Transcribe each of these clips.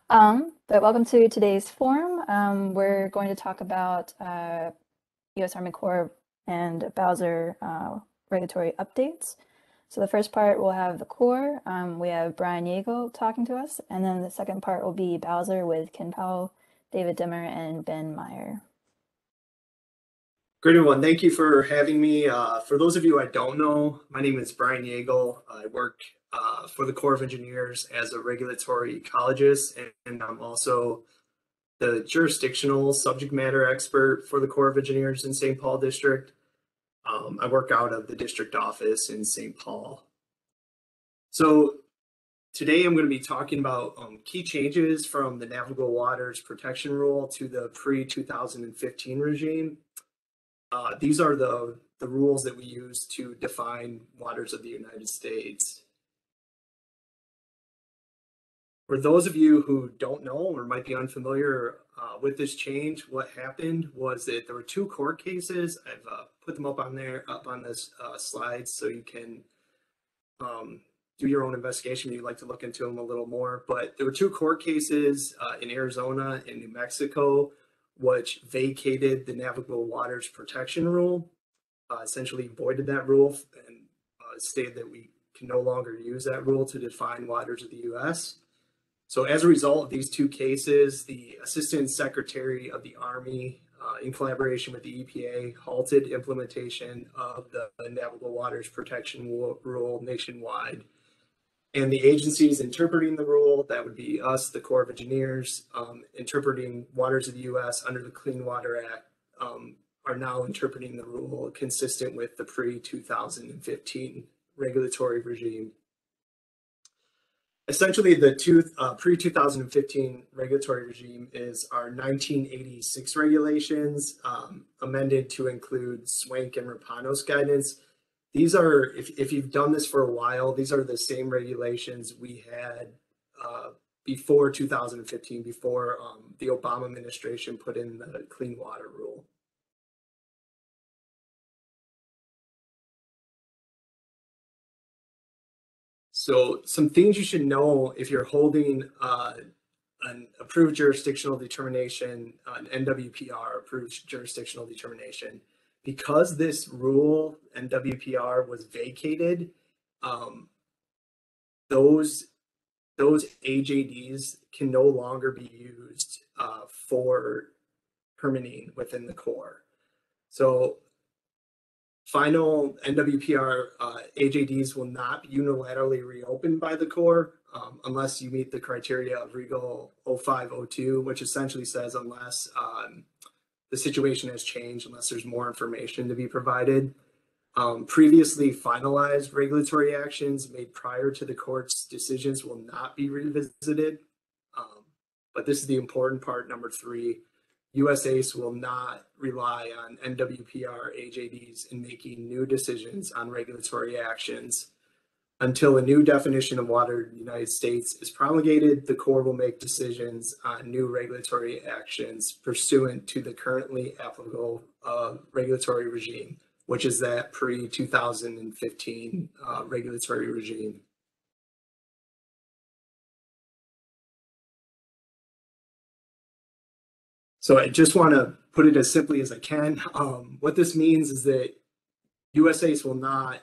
But welcome to today's forum. We're going to talk about U.S. Army Corps and Bowser regulatory updates. So the first part we'll have the Corps. We have Brian Yagle talking to us, and then the second part will be Bowser with Ken Powell, David Demmer, and Ben Meyer. Great, everyone. Thank you for having me. For those of you I don't know, my name is Brian Yagle. I work for the Corps of Engineers as a regulatory ecologist, and I'm also the jurisdictional subject matter expert for the Corps of Engineers in St. Paul District. I work out of the district office in St. Paul. So today I'm going to be talking about key changes from the Navigable Waters Protection Rule to the pre-2015 regime. These are the rules that we use to define waters of the United States. For those of you who don't know or might be unfamiliar with this change, what happened was that there were two court cases. I've put them up on this slide so you can do your own investigation if you'd like to look into them a little more. But there were two court cases in Arizona and New Mexico which vacated the Navigable Waters Protection Rule, essentially voided that rule and stated that we can no longer use that rule to define waters of the U.S. So as a result of these two cases, the Assistant Secretary of the Army, in collaboration with the EPA, halted implementation of the Navigable Waters Protection Rule nationwide. And the agencies interpreting the rule, that would be us, the Corps of Engineers, interpreting waters of the U.S. under the Clean Water Act, are now interpreting the rule consistent with the pre-2015 regulatory regime. Essentially, the pre-2015 regulatory regime is our 1986 regulations, amended to include Swank and Rapanos guidance. These are, if you've done this for a while, these are the same regulations we had before 2015, before the Obama administration put in the Clean Water Rule. So some things you should know if you're holding an approved jurisdictional determination, an NWPR, approved jurisdictional determination. Because this rule, NWPR, was vacated, those AJDs can no longer be used for permitting within the Corps. So final NWPR AJDs will not be unilaterally reopened by the Corps unless you meet the criteria of Regal 0502, which essentially says unless the situation has changed, unless there's more information to be provided. Previously finalized regulatory actions made prior to the court's decisions will not be revisited. But this is the important part, number 3. USACE will not rely on NWPR AJDs in making new decisions on regulatory actions. Until a new definition of water in the United States is promulgated, the Corps will make decisions on new regulatory actions pursuant to the currently applicable regulatory regime, which is that pre-2015 regulatory regime. So I just want to put it as simply as I can. What this means is that USACE will not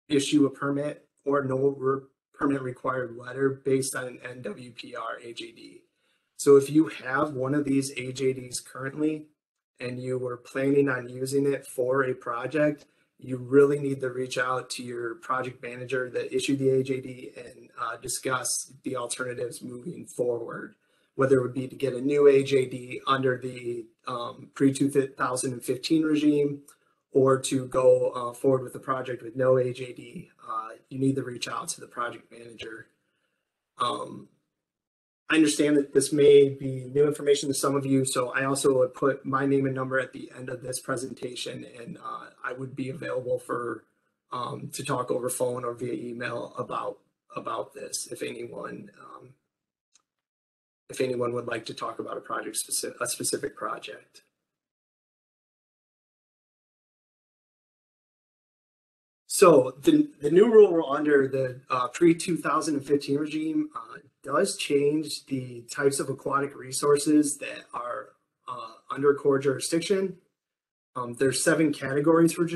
issue a permit or no permit required letter based on an NWPR AJD. So if you have one of these AJDs currently and you were planning on using it for a project, you really need to reach out to your project manager that issued the AJD and discuss the alternatives moving forward, whether it would be to get a new AJD under the pre-2015 regime or to go forward with the project with no AJD. You need to reach out to the project manager. I understand that this may be new information to some of you, so I also would put my name and number at the end of this presentation, and I would be available for to talk over phone or via email about this if anyone would like to talk about a specific project. So the new rule under the pre-2015 regime does change the types of aquatic resources that are under core jurisdiction. There's 7 categories for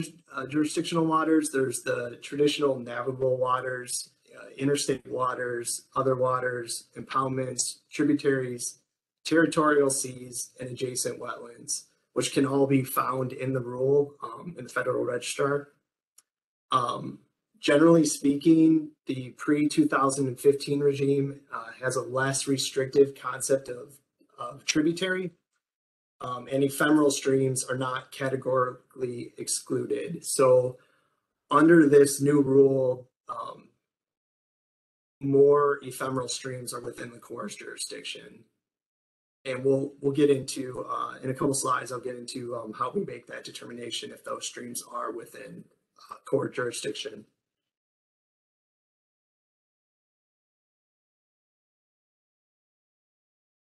jurisdictional waters. There's the traditional navigable waters, interstate waters, other waters, impoundments, tributaries, territorial seas, and adjacent wetlands, which can all be found in the rule in the Federal Register. Generally speaking, the pre-2015 regime has a less restrictive concept of tributary, and ephemeral streams are not categorically excluded. So under this new rule, more ephemeral streams are within the Corps' jurisdiction. And we'll get into, in a couple slides, I'll get into how we make that determination if those streams are within Corps jurisdiction.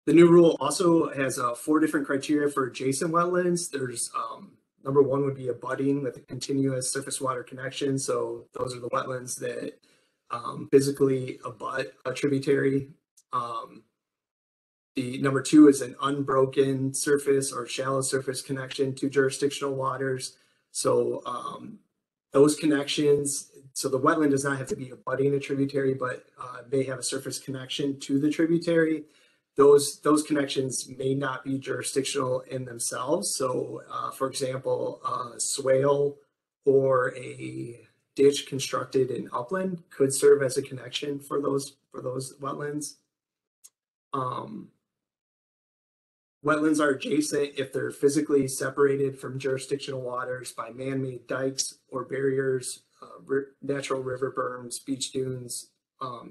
The new rule also has 4 different criteria for adjacent wetlands. There's number 1 would be abutting with a continuous surface water connection. So those are the wetlands that physically abut a tributary. The number 2 is an unbroken surface or shallow surface connection to jurisdictional waters. So those connections, so the wetland does not have to be abutting a tributary, but may have a surface connection to the tributary. Those connections may not be jurisdictional in themselves. So for example, a swale or a ditch constructed in upland could serve as a connection for those wetlands. Wetlands are adjacent if they're physically separated from jurisdictional waters by man-made dikes or barriers, natural river berms, beach dunes,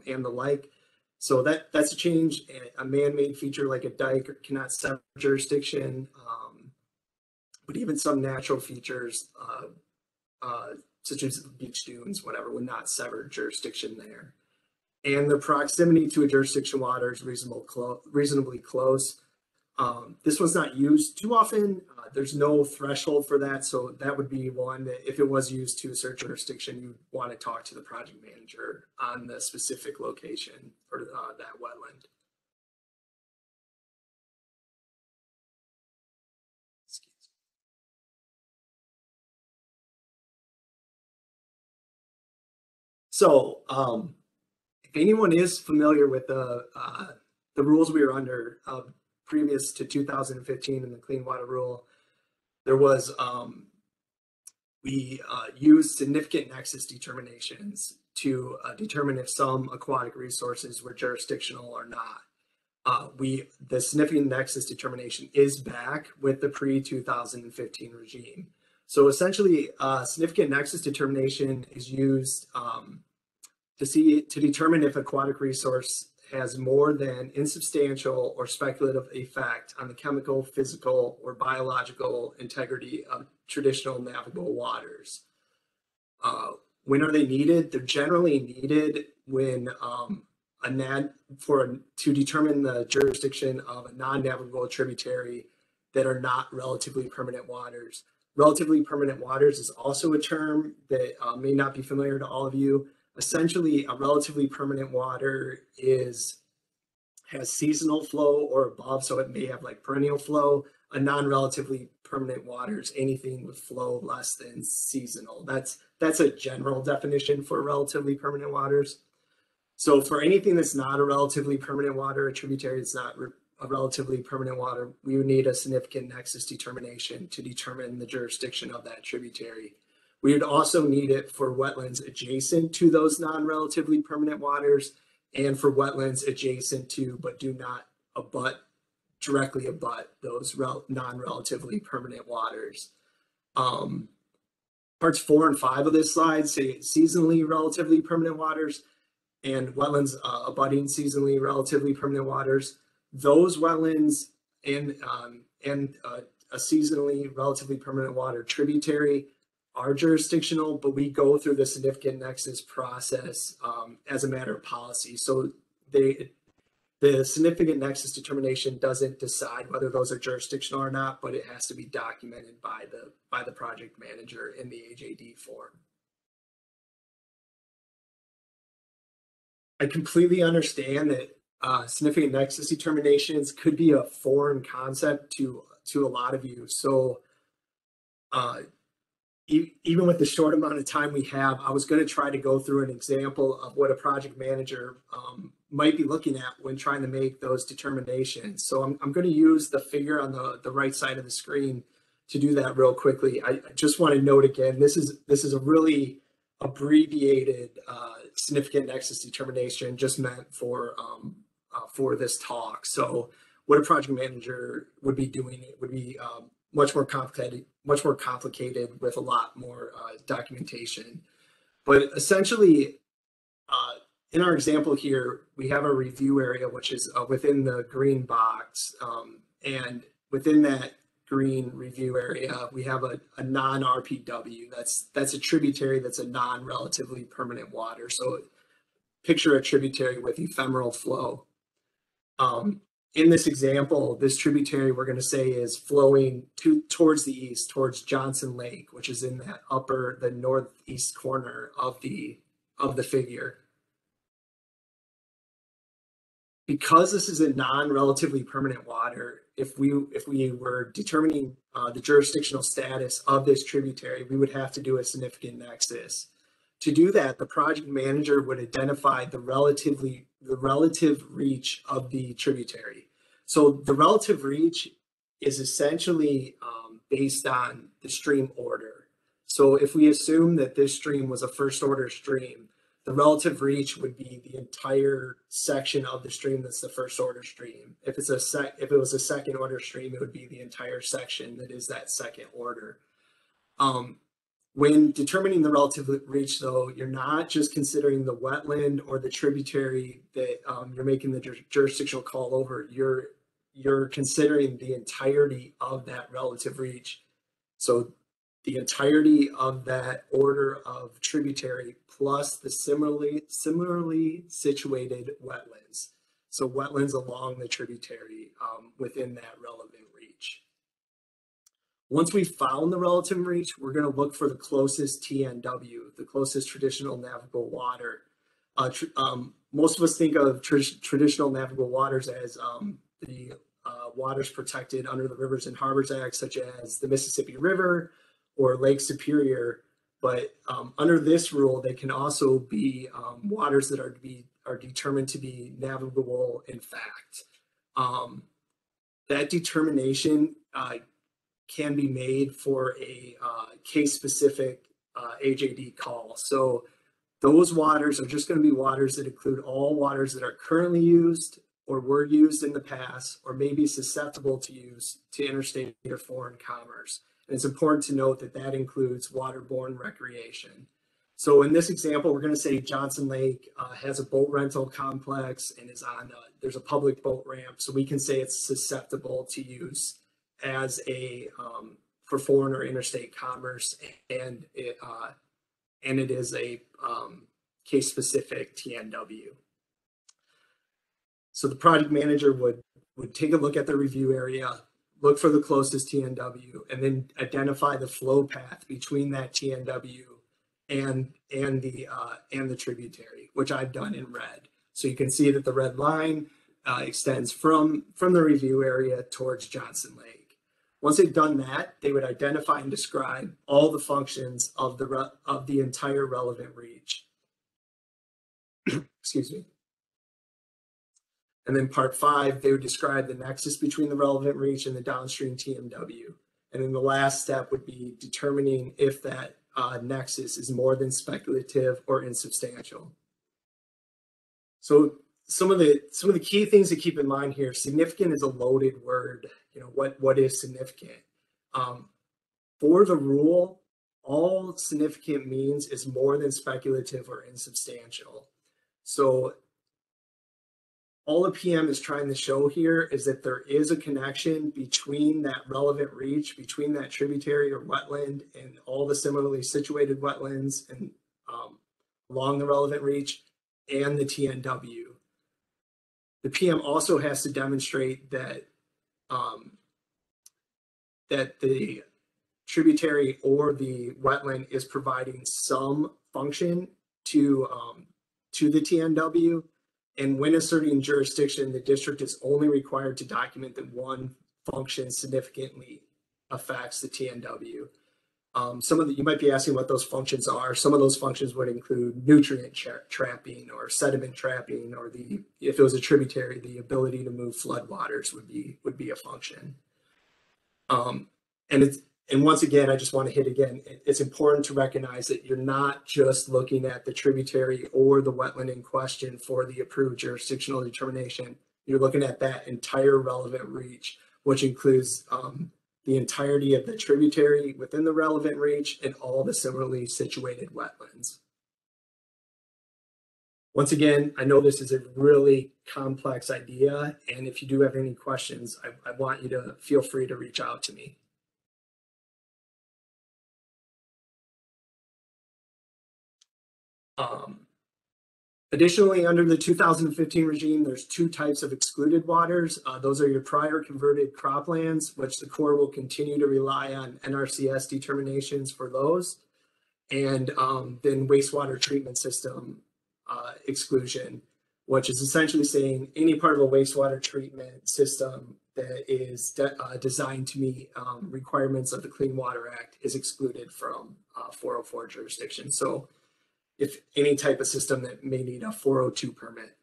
and the like. So that's a change. A man-made feature like a dike cannot sever jurisdiction, but even some natural features, such as beach dunes, whatever, would not sever jurisdiction there. And the proximity to a jurisdiction water is reasonably close. This one's not used too often. There's no threshold for that. So that would be one that if it was used to a certain jurisdiction, you want to talk to the project manager on the specific location for that wetland. So if anyone is familiar with the rules we were under previous to 2015 in the Clean Water Rule, there was, we used significant nexus determinations to determine if some aquatic resources were jurisdictional or not. The significant nexus determination is back with the pre-2015 regime. So essentially, significant nexus determination is used to determine if aquatic resource has more than insubstantial or speculative effect on the chemical, physical, or biological integrity of traditional navigable waters. When are they needed? They're generally needed when to determine the jurisdiction of a non-navigable tributary that are not relatively permanent waters. Relatively permanent waters is also a term that may not be familiar to all of you. Essentially, a relatively permanent water has seasonal flow or above, so it may have like perennial flow. A non-relatively permanent water is anything with flow less than seasonal. That's a general definition for relatively permanent waters. So for anything that's not a relatively permanent water, a tributary that's not a relatively permanent water, we would need a significant nexus determination to determine the jurisdiction of that tributary. We would also need it for wetlands adjacent to those non-relatively permanent waters and for wetlands adjacent to but do not directly abut those non-relatively permanent waters. Parts 4 and 5 of this slide say seasonally relatively permanent waters and wetlands abutting seasonally relatively permanent waters. Those wetlands and a seasonally relatively permanent water tributary are jurisdictional, but we go through the significant nexus process as a matter of policy. So the significant nexus determination doesn't decide whether those are jurisdictional or not, but it has to be documented by the project manager in the AJD form. I completely understand that significant nexus determinations could be a foreign concept to a lot of you. So even with the short amount of time we have, I was going to try to go through an example of what a project manager might be looking at when trying to make those determinations. So I'm going to use the figure on the right side of the screen to do that real quickly. I just want to note again, this is a really abbreviated significant nexus determination, just meant for this talk. So what a project manager would be doing, it would be much more complicated with a lot more documentation. But essentially, in our example here, we have a review area, which is within the green box. And within that green review area, we have a non-RPW. That's a tributary that's a non-relatively permanent water. So picture a tributary with ephemeral flow. In this example, this tributary we're going to say is flowing towards the east, towards Johnson Lake, which is in that the northeast corner of the figure. Because this is a non-relatively permanent water, if we were determining the jurisdictional status of this tributary, we would have to do a significant nexus. To do that, the project manager would identify the relative reach of the tributary. So the relative reach is essentially based on the stream order. So if we assume that this stream was a first order stream, the relative reach would be the entire section of the stream that's the first order stream. If it was a second order stream, it would be the entire section that is that second order. When determining the relative reach, though, you're not just considering the wetland or the tributary that you're making the jurisdictional call over. You're considering the entirety of that relative reach. So the entirety of that order of tributary plus the similarly situated wetlands. So wetlands along the tributary within that relevant reach. Once we've found the relative reach, we're going to look for the closest TNW, the closest traditional navigable water. Most of us think of traditional navigable waters as the waters protected under the Rivers and Harbors Act, such as the Mississippi River or Lake Superior. But under this rule, they can also be waters that are determined to be navigable in fact. That determination can be made for a case-specific AJD call. So those waters are just going to be waters that include all waters that are currently used or were used in the past or may be susceptible to use to interstate or foreign commerce. And it's important to note that that includes waterborne recreation. So in this example, we're going to say Johnson Lake has a boat rental complex and is on there's a public boat ramp. So we can say it's susceptible to use as a for foreign or interstate commerce, and it is a case-specific TNW. So the project manager would take a look at the review area, look for the closest TNW, and then identify the flow path between that TNW and the tributary, which I've done in red. So you can see that the red line extends from the review area towards Johnson Lake. Once they've done that, they would identify and describe all the functions of the entire relevant reach. Excuse me. And then part 5, they would describe the nexus between the relevant reach and the downstream TMW. And then the last step would be determining if that nexus is more than speculative or insubstantial. So some of the key things to keep in mind here: significant is a loaded word. You know, what is significant? For the rule, all significant means is more than speculative or insubstantial. So all the PM is trying to show here is that there is a connection between that relevant reach, between that tributary or wetland and all the similarly situated wetlands and along the relevant reach and the TNW. The PM also has to demonstrate that that the tributary or the wetland is providing some function to the TNW, And when asserting jurisdiction, the district is only required to document that one function significantly affects the TNW. You might be asking what those functions are. Some of those functions would include nutrient trapping or sediment trapping, or if it was a tributary, the ability to move floodwaters would be a function. And once again, I just want to hit again, it's important to recognize that you're not just looking at the tributary or the wetland in question for the approved jurisdictional determination. You're looking at that entire relevant reach, which includes the entirety of the tributary within the relevant reach and all the similarly situated wetlands. Once again, I know this is a really complex idea, and if you do have any questions, I want you to feel free to reach out to me. Additionally, under the 2015 regime, there's two types of excluded waters. Those are your prior converted croplands, which the Corps will continue to rely on NRCS determinations for those, and then wastewater treatment system exclusion, which is essentially saying any part of a wastewater treatment system that is designed to meet requirements of the Clean Water Act is excluded from 404 jurisdiction. So if any type of system that may need a 402 permit.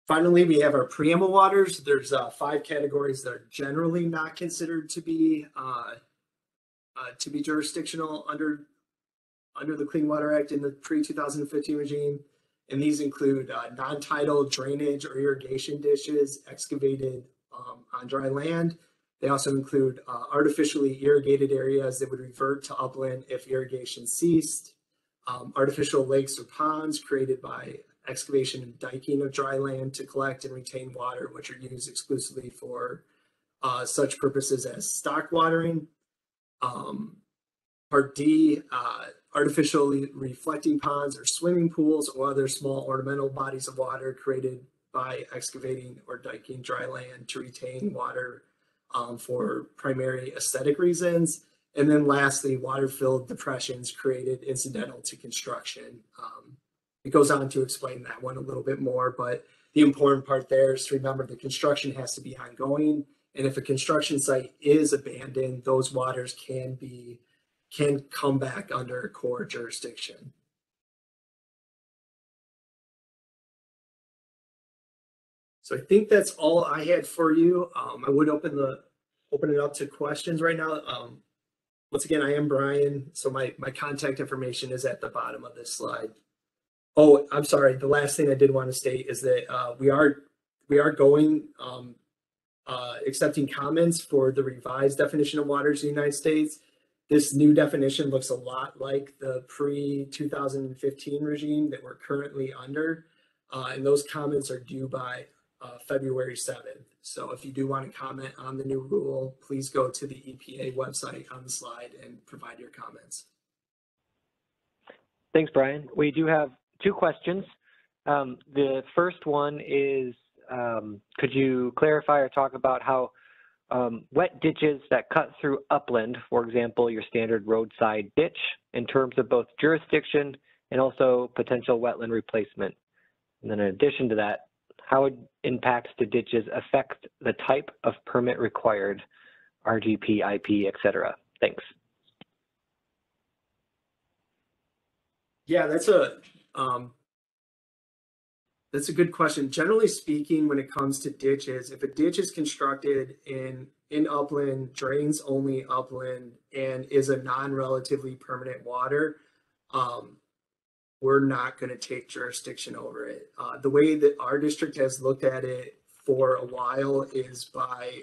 Finally, we have our preamble waters. There's 5 categories that are generally not considered to be jurisdictional under the Clean Water Act in the pre-2015 regime. And these include non-tidal drainage or irrigation ditches excavated on dry land. They also include artificially irrigated areas that would revert to upland if irrigation ceased, artificial lakes or ponds created by excavation and diking of dry land to collect and retain water, which are used exclusively for such purposes as stock watering. Part D, artificially reflecting ponds or swimming pools or other small ornamental bodies of water created by excavating or diking dry land to retain water for primary aesthetic reasons. And then lastly, water-filled depressions created incidental to construction. It goes on to explain that one a little bit more, but the important part there is to remember the construction has to be ongoing. And if a construction site is abandoned, those waters can come back under Corps jurisdiction. So I think that's all I had for you. I would open it up to questions right now. Once again, I am Brian, so my contact information is at the bottom of this slide. Oh, I'm sorry. The last thing I did want to state is that we are going accepting comments for the revised definition of waters in the United States. This new definition looks a lot like the pre-2015 regime that we're currently under, and those comments are due by February 7th. So if you do want to comment on the new rule, please go to the EPA website on the slide and provide your comments. Thanks, Brian. We do have 2 questions. The first one is, could you clarify or talk about how wet ditches that cut through upland, for example, your standard roadside ditch, in terms of both jurisdiction and also potential wetland replacement? And then in addition to that, how impacts to ditches affect the type of permit required, RGP, IP, et cetera? Thanks. Yeah, that's a good question. Generally speaking, when it comes to ditches, if a ditch is constructed in upland, drains only upland, and is a non-relatively permanent water, we're not going to take jurisdiction over it. The way that our district has looked at it for a while is by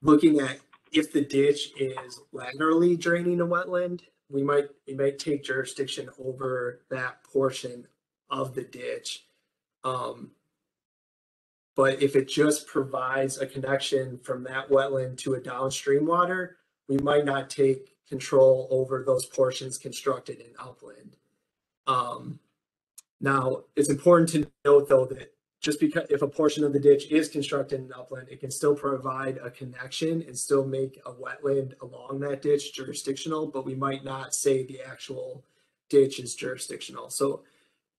looking at if the ditch is laterally draining a wetland, we might take jurisdiction over that portion of the ditch. But if it just provides a connection from that wetland to a downstream water, we might not take control over those portions constructed in upland. Now, it's important to note, though, that just because if a portion of the ditch is constructed in upland, it can still provide a connection and still make a wetland along that ditch jurisdictional, but we might not say the actual ditch is jurisdictional. So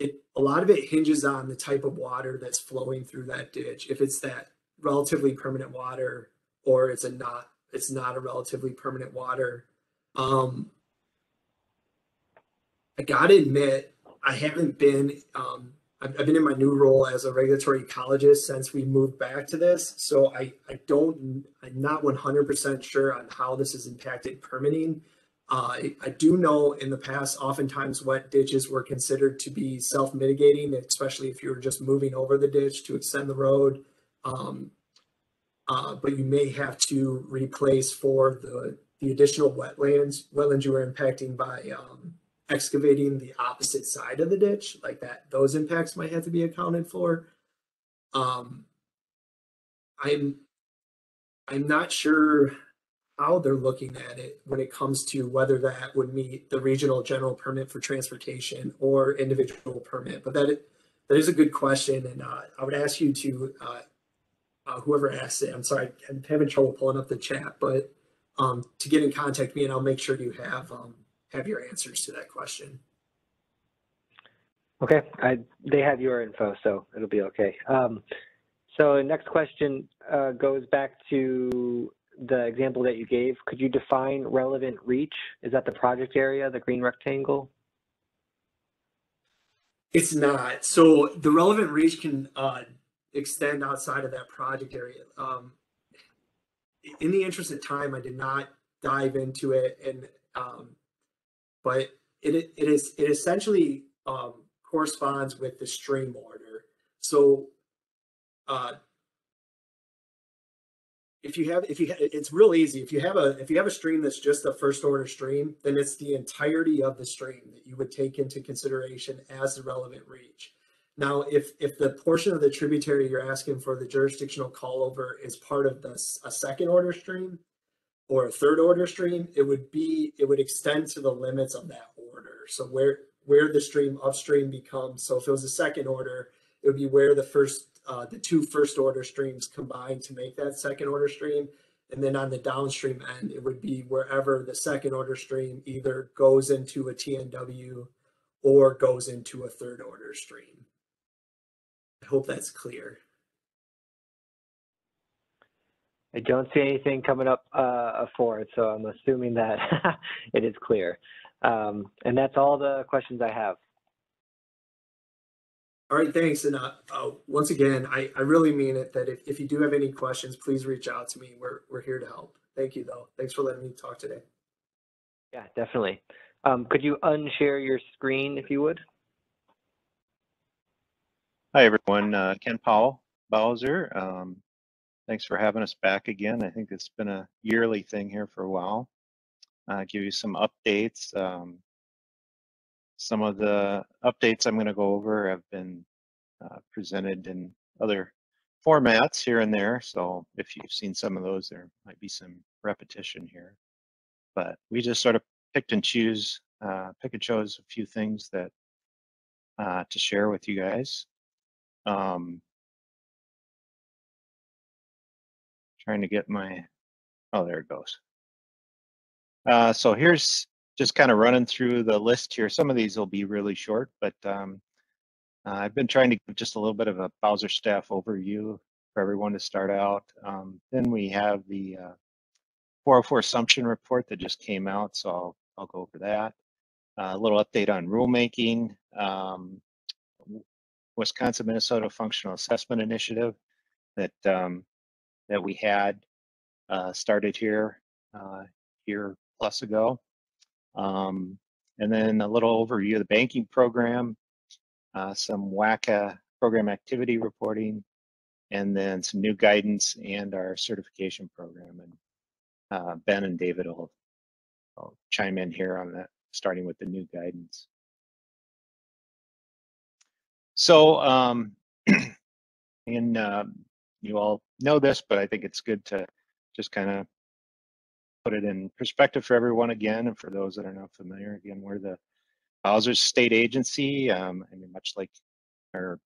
a lot of it hinges on the type of water that's flowing through that ditch. If it's that relatively permanent water, or it's not a relatively permanent water. I gotta admit, I haven't been, I've been in my new role as a regulatory ecologist since we moved back to this. So I'm not 100% sure on how this has impacted permitting. I do know in the past, oftentimes wet ditches were considered to be self-mitigating, especially if you were just moving over the ditch to extend the road. But you may have to replace for the additional wetlands you were impacting by excavating the opposite side of the ditch, like that. Those impacts might have to be accounted for. I'm not sure how they're looking at it when it comes to whether that would meet the regional general permit for transportation or individual permit. But that is a good question, and I would ask you to whoever asked it. I'm sorry, I'm having trouble pulling up the chat, but to get in contact with me, and I'll make sure you have your answers to that question. Okay, they have your info, so it'll be okay. So next question goes back to the example that you gave. Could you define relevant reach? Is that the project area, the green rectangle? It's not. So the relevant reach can extend outside of that project area. In the interest of time, I did not dive into it, and but it essentially corresponds with the stream order. So it's real easy. If you have a stream that's just a first order stream, then it's the entirety of the stream that you would take into consideration as the relevant reach. Now, if the portion of the tributary you're asking for the jurisdictional call over is part of a second order stream or a third order stream, it would extend to the limits of that order. So where the stream upstream becomes, so if it was a second order, it would be where the two first order streams combine to make that second order stream. And then on the downstream end, it would be wherever the second order stream either goes into a TNW or goes into a third order stream. I hope that's clear. I don't see anything coming up for it, so I'm assuming that it is clear. And that's all the questions I have. All right, thanks. And once again, I really mean it that if you do have any questions, please reach out to me. We're here to help. Thank you, though. Thanks for letting me talk today. Yeah, definitely. Could you unshare your screen if you would? Hi, everyone. Ken Powell, Bowser. Thanks for having us back again. I think it's been a yearly thing here for a while. Give you some updates. Some of the updates I'm going to go over have been presented in other formats here and there. So if you've seen some of those, there might be some repetition here. But we just sort of pick and chose a few things that to share with you guys. Trying to get my, oh, there it goes. So here's just kind of running through the list here. Some of these will be really short, but I've been trying to give just a little bit of a Bowser staff overview for everyone to start out. Then we have the 404 assumption report that just came out, so I'll go over that. A little update on rulemaking, Wisconsin-Minnesota Functional Assessment Initiative that that we had started here year plus ago. And then a little overview of the banking program, some WCA program activity reporting, and then some new guidance and our certification program. And Ben and David will chime in here on that, starting with the new guidance. So, you all know this, but I think it's good to just kind of put it in perspective for everyone again, and for those that are not familiar, again, we're the Bowser State Agency. I mean, much like our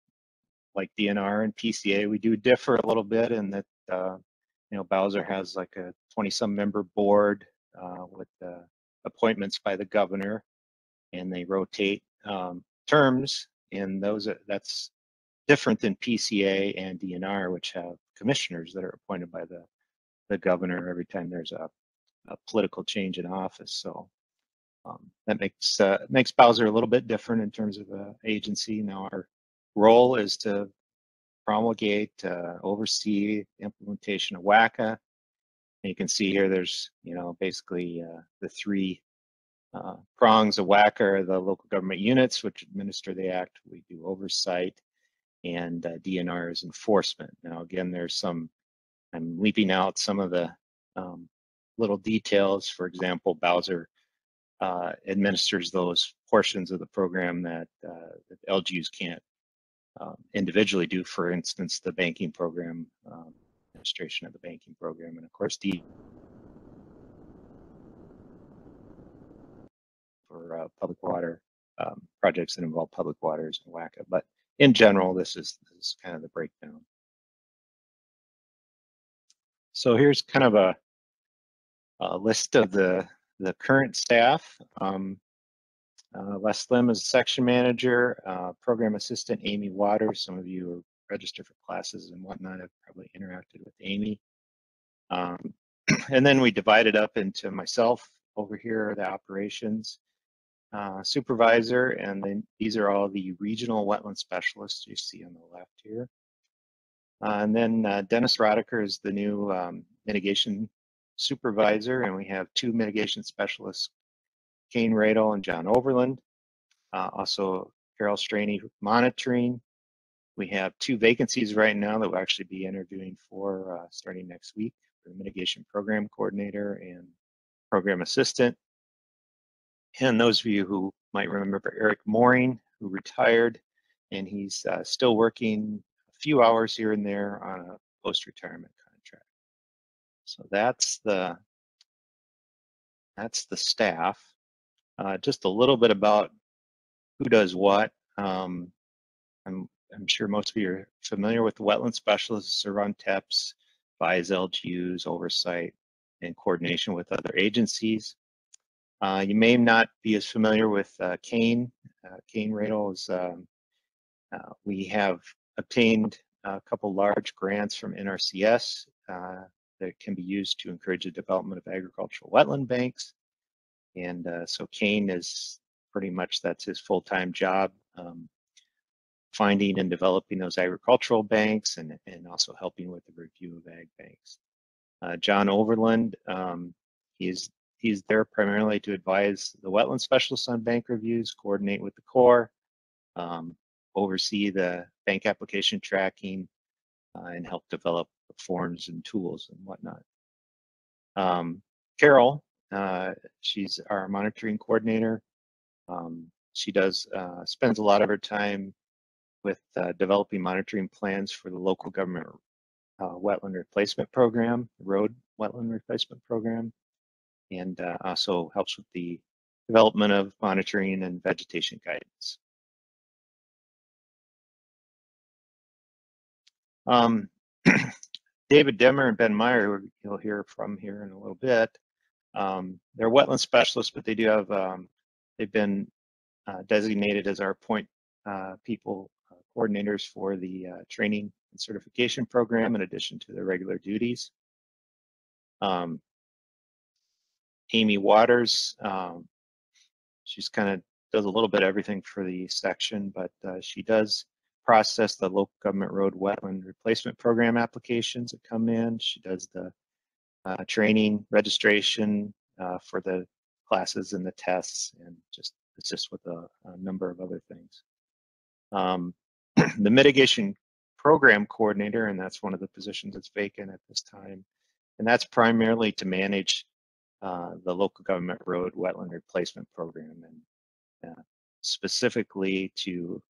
like DNR and PCA, we do differ a little bit in that, you know, Bowser has like a 20-some member board with appointments by the governor, and they rotate terms, and that's different than PCA and DNR, which have commissioners that are appointed by the governor every time there's a political change in office. So that makes Bowser a little bit different in terms of agency. Now our role is to promulgate, oversee the implementation of WCA. And you can see here there's, you know, basically the three prongs of WCA are the local government units, which administer the act. We do oversight, and DNR is enforcement. Now, again, I'm leaving out some of the little details. For example, Bowser administers those portions of the program that LGUs can't individually do. For instance, the banking program, administration of the banking program, and of course, for public water projects that involve public waters and WCA. But in general, this is kind of the breakdown. So here's kind of a list of the current staff. Les Lim is section manager, program assistant Amy Waters. Some of you are registered for classes and whatnot have probably interacted with Amy. And then we divided up into myself. Over here are the operations supervisor, and then these are all the regional wetland specialists you see on the left here. And then Dennis Rodiker is the new mitigation supervisor, and we have two mitigation specialists, Kane Radel and John Overland. Also Carol Straney monitoring. We have two vacancies right now that we'll actually be interviewing for starting next week, for the mitigation program coordinator and program assistant. And those of you who might remember Eric Mooring, who retired, and he's still working a few hours here and there on a post-retirement contract. So that's the staff. Just a little bit about who does what. I'm sure most of you are familiar with the wetland specialists who run TEPs, advise LGUs, oversight, and coordination with other agencies. You may not be as familiar with Kane. Kane Radel is, we have obtained a couple large grants from NRCS that can be used to encourage the development of agricultural wetland banks. And so Kane is pretty much, that's his full-time job, finding and developing those agricultural banks and also helping with the review of ag banks. John Overland, he's there primarily to advise the wetland specialists on bank reviews, coordinate with the Corps, oversee the bank application tracking, and help develop forms and tools and whatnot. Carol, she's our monitoring coordinator. She spends a lot of her time with developing monitoring plans for the local government wetland replacement program, road wetland replacement program, and also helps with the development of monitoring and vegetation guidance. David Demmer and Ben Meyer, who you'll hear from here in a little bit, they're wetland specialists, but they do have, they've been designated as our point people coordinators for the training and certification program in addition to their regular duties. Amy Waters, she's kind of does a little bit of everything for the section, but she does process the local government road wetland replacement program applications that come in. She does the training registration for the classes and the tests, and it's with a number of other things. The mitigation program coordinator, and that's one of the positions that's vacant at this time, and that's primarily to manage the local government road wetland replacement program, and specifically to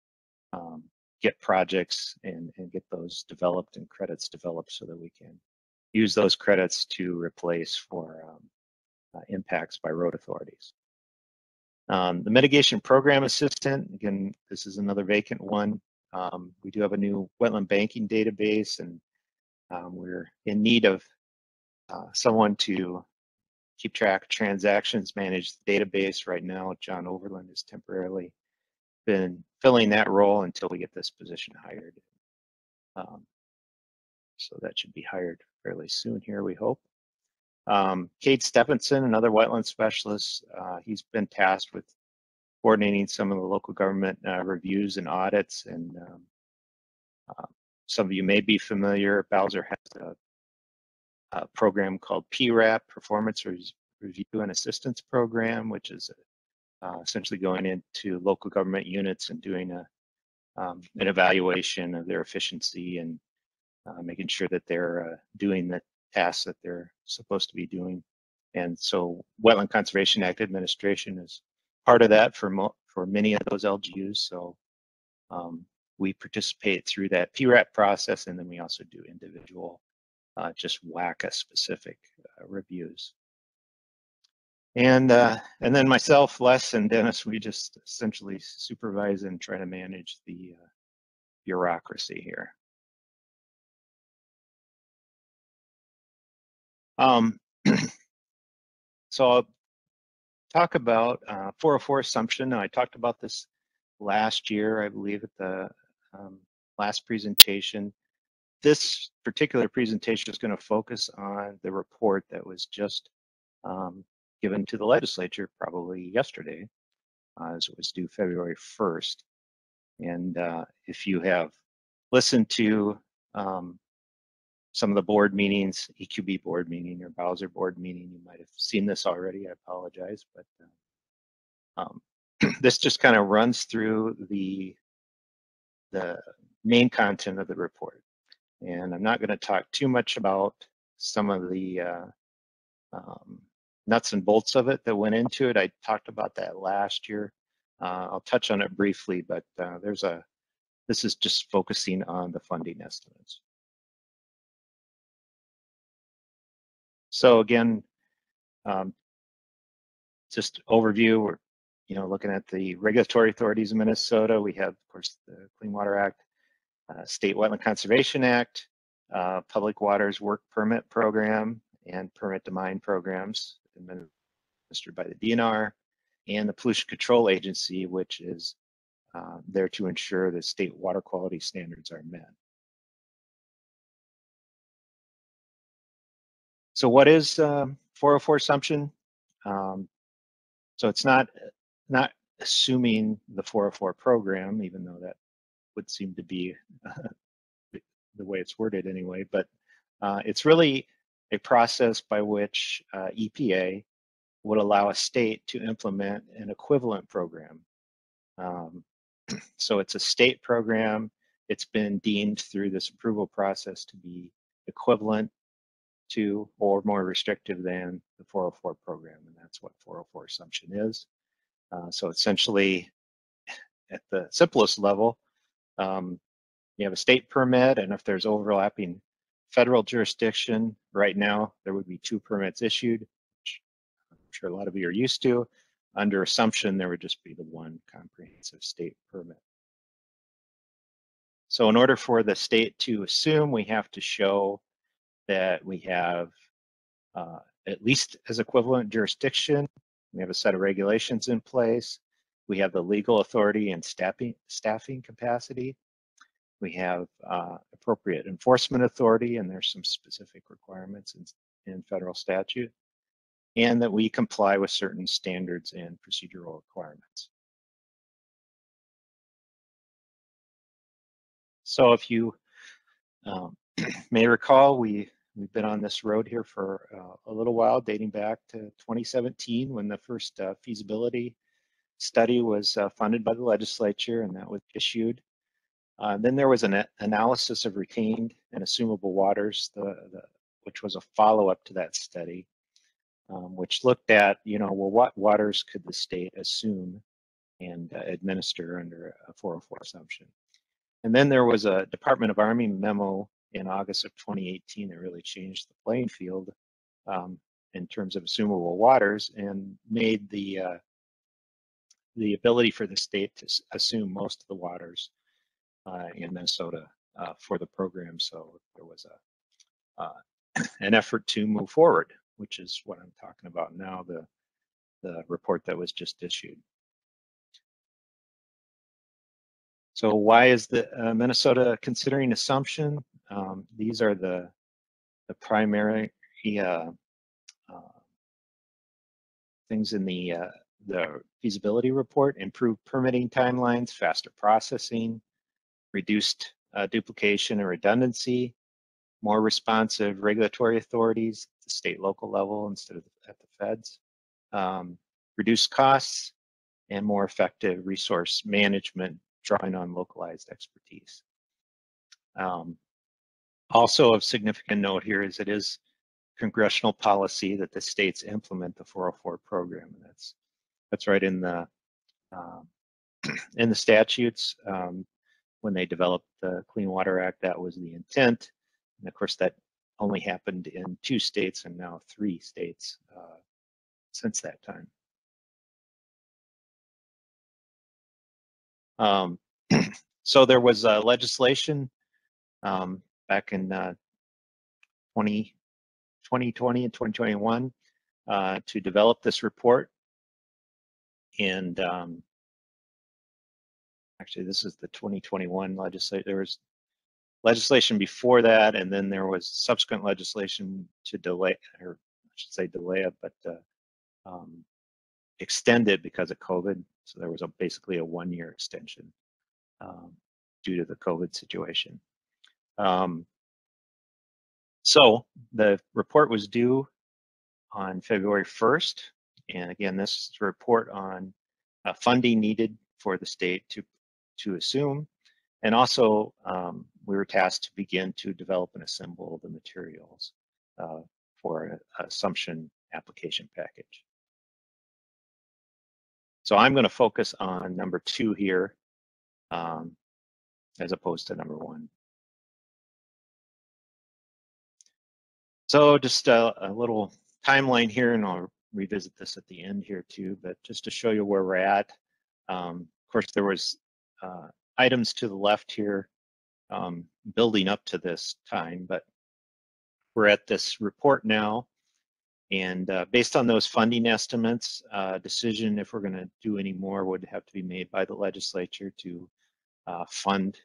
get projects and get those developed and credits developed so that we can use those credits to replace for impacts by road authorities. The mitigation program assistant, again, this is another vacant one. We do have a new wetland banking database, and we're in need of someone to keep track of transactions, manage the database. Right now, John Overland has temporarily been filling that role until we get this position hired. So that should be hired fairly soon here, we hope. Kate Stephenson, another wetland specialist, he's been tasked with coordinating some of the local government reviews and audits. And some of you may be familiar, Bowser has a program called PRAP, Performance Review and Assistance Program, which is essentially going into local government units and doing an evaluation of their efficiency and making sure that they're doing the tasks that they're supposed to be doing. And so Wetland Conservation Act administration is part of that for many of those LGUs. So we participate through that PRAP process, and then we also do individual, just WACA specific reviews. And then myself, Les, and Dennis, we just essentially supervise and try to manage the bureaucracy here. So I'll talk about 404 assumption. Now, I talked about this last year, I believe, at the last presentation. This particular presentation is going to focus on the report that was just given to the legislature probably yesterday, as it was due February 1st. And if you have listened to some of the board meetings, EQB board meeting or Bowser board meeting, you might have seen this already. I apologize, but this just kind of runs through the main content of the report. And I'm not going to talk too much about some of the nuts and bolts of it that went into it. I talked about that last year. I'll touch on it briefly, but this is just focusing on the funding estimates. So again, just overview, we're looking at the regulatory authorities in Minnesota. We have, of course, the Clean Water Act, State Wetland Conservation Act, Public Waters Work Permit Program, and Permit to Mine programs administered by the DNR, and the Pollution Control Agency, which is there to ensure that state water quality standards are met. So what is 404 assumption? So it's not assuming the 404 program, even though that would seem to be the way it's worded anyway, but it's really a process by which EPA would allow a state to implement an equivalent program. So it's a state program. It's been deemed through this approval process to be equivalent to or more restrictive than the 404 program, and that's what 404 assumption is. So essentially, at the simplest level, you have a state permit, and if there's overlapping federal jurisdiction, right now there would be 2 permits issued, which I'm sure a lot of you are used to. Under assumption, there would just be the 1 comprehensive state permit. So in order for the state to assume, we have to show that we have at least as equivalent jurisdiction. We have a set of regulations in place. We have the legal authority and staffing capacity. We have appropriate enforcement authority, and there's some specific requirements in federal statute, and that we comply with certain standards and procedural requirements. So if you may recall, we've been on this road here for a little while, dating back to 2017 when the first feasibility study was funded by the legislature, and that was issued. Then there was an analysis of retained and assumable waters, which was a follow-up to that study, which looked at, well, what waters could the state assume and administer under a 404 assumption. And then there was a Department of Army memo in August of 2018 that really changed the playing field in terms of assumable waters and made the ability for the state to assume most of the waters in Minnesota for the program. So there was an effort to move forward, which is what I'm talking about now, the report that was just issued. So why is the Minnesota considering assumption? These are the primary things in the feasibility report: improved permitting timelines, faster processing, reduced duplication and redundancy, more responsive regulatory authorities at the state local level instead of at the feds, reduced costs, and more effective resource management, drawing on localized expertise. Also of significant note here is it is congressional policy that the states implement the 404 program, and that's right in the statutes. When they developed the Clean Water Act, that was the intent, and of course that only happened in 2 states and now 3 states since that time. So there was legislation back in 2020 and 2021 to develop this report. And actually, this is the 2021 legislation. There was legislation before that, and then there was subsequent legislation to delay, or I should say delay it, but extended because of COVID. So there was basically a 1-year extension due to the COVID situation. So the report was due on February 1st. And again, this is a report on funding needed for the state to assume. And also, we were tasked to begin to develop and assemble the materials for an assumption application package. So I'm going to focus on number 2 here, as opposed to number 1. So just a little timeline here, and I'll revisit this at the end here too, but just to show you where we're at. Of course, there was items to the left here building up to this time, but we're at this report now. And based on those funding estimates, decision if we're going to do any more would have to be made by the legislature to fund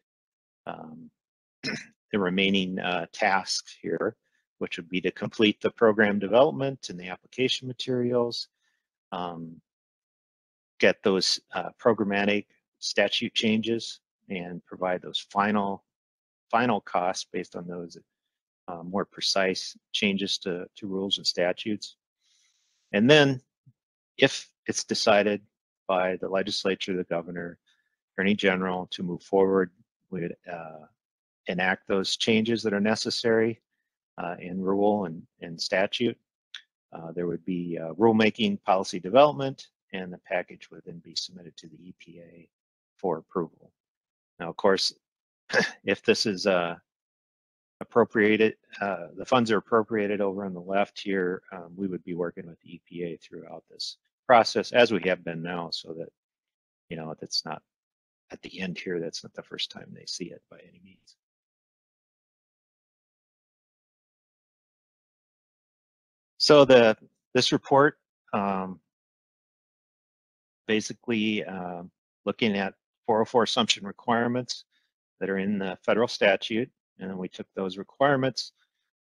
the remaining tasks here, which would be to complete the program development and the application materials, get those programmatic statute changes, and provide those final costs based on those more precise changes to rules and statutes. And then if it's decided by the legislature, the governor, attorney general to move forward, we would enact those changes that are necessary in rule and statute. There would be rulemaking, policy development, and the package would then be submitted to the EPA for approval. Now, of course, if this is appropriated, the funds are appropriated over on the left here, we would be working with the EPA throughout this process, as we have been now, so that, you know, that's not at the end here, that's not the first time they see it by any means. So this report basically looking at 404 assumption requirements that are in the federal statute, and then we took those requirements,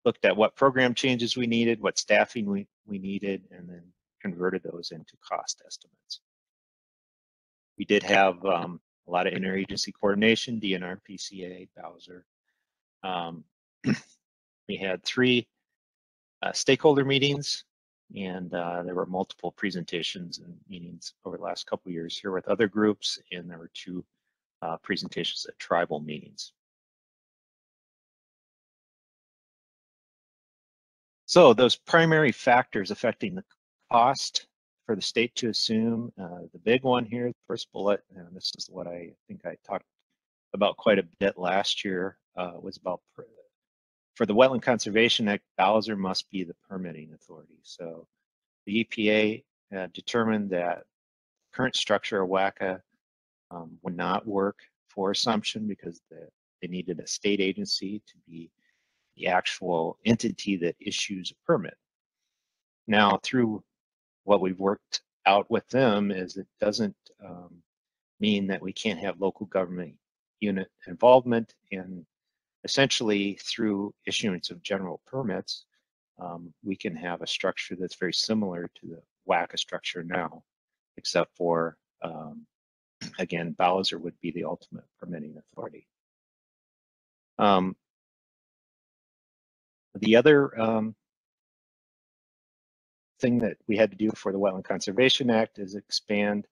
looked at what program changes we needed, what staffing we needed, and then converted those into cost estimates. We did have a lot of interagency coordination, DNR, PCA, Bowser. We had 3 stakeholder meetings, and there were multiple presentations and meetings over the last couple of years here with other groups, and there were 2 presentations at tribal meetings. So those primary factors affecting the cost for the state to assume, the big one here, the first bullet, and this is what I think I talked about quite a bit last year, was about for the Wetland Conservation Act, Bowser must be the permitting authority. So the EPA determined that current structure of WACA would not work for assumption because they needed a state agency to be the actual entity that issues a permit. Now, through what we've worked out with them is it doesn't mean that we can't have local government unit involvement, and essentially through issuance of general permits, we can have a structure that's very similar to the WCA structure now, except for, again, Bowser would be the ultimate permitting authority. The other thing that we had to do for the Wetland Conservation Act is expand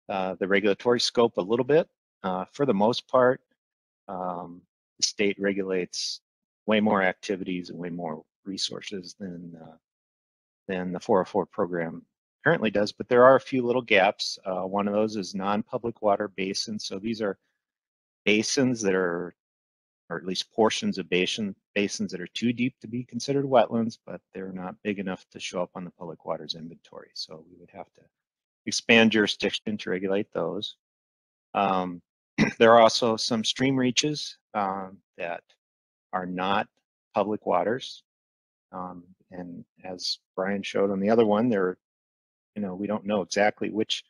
the regulatory scope a little bit. For the most part, the state regulates way more activities and way more resources than the 404 program currently does, but there are a few little gaps. One of those is non-public water basins. So these are basins that are, or at least portions of basins that are too deep to be considered wetlands, but they're not big enough to show up on the public waters inventory. So we would have to expand jurisdiction to regulate those. There are also some stream reaches that are not public waters. And as Brian showed on the other one, we don't know exactly which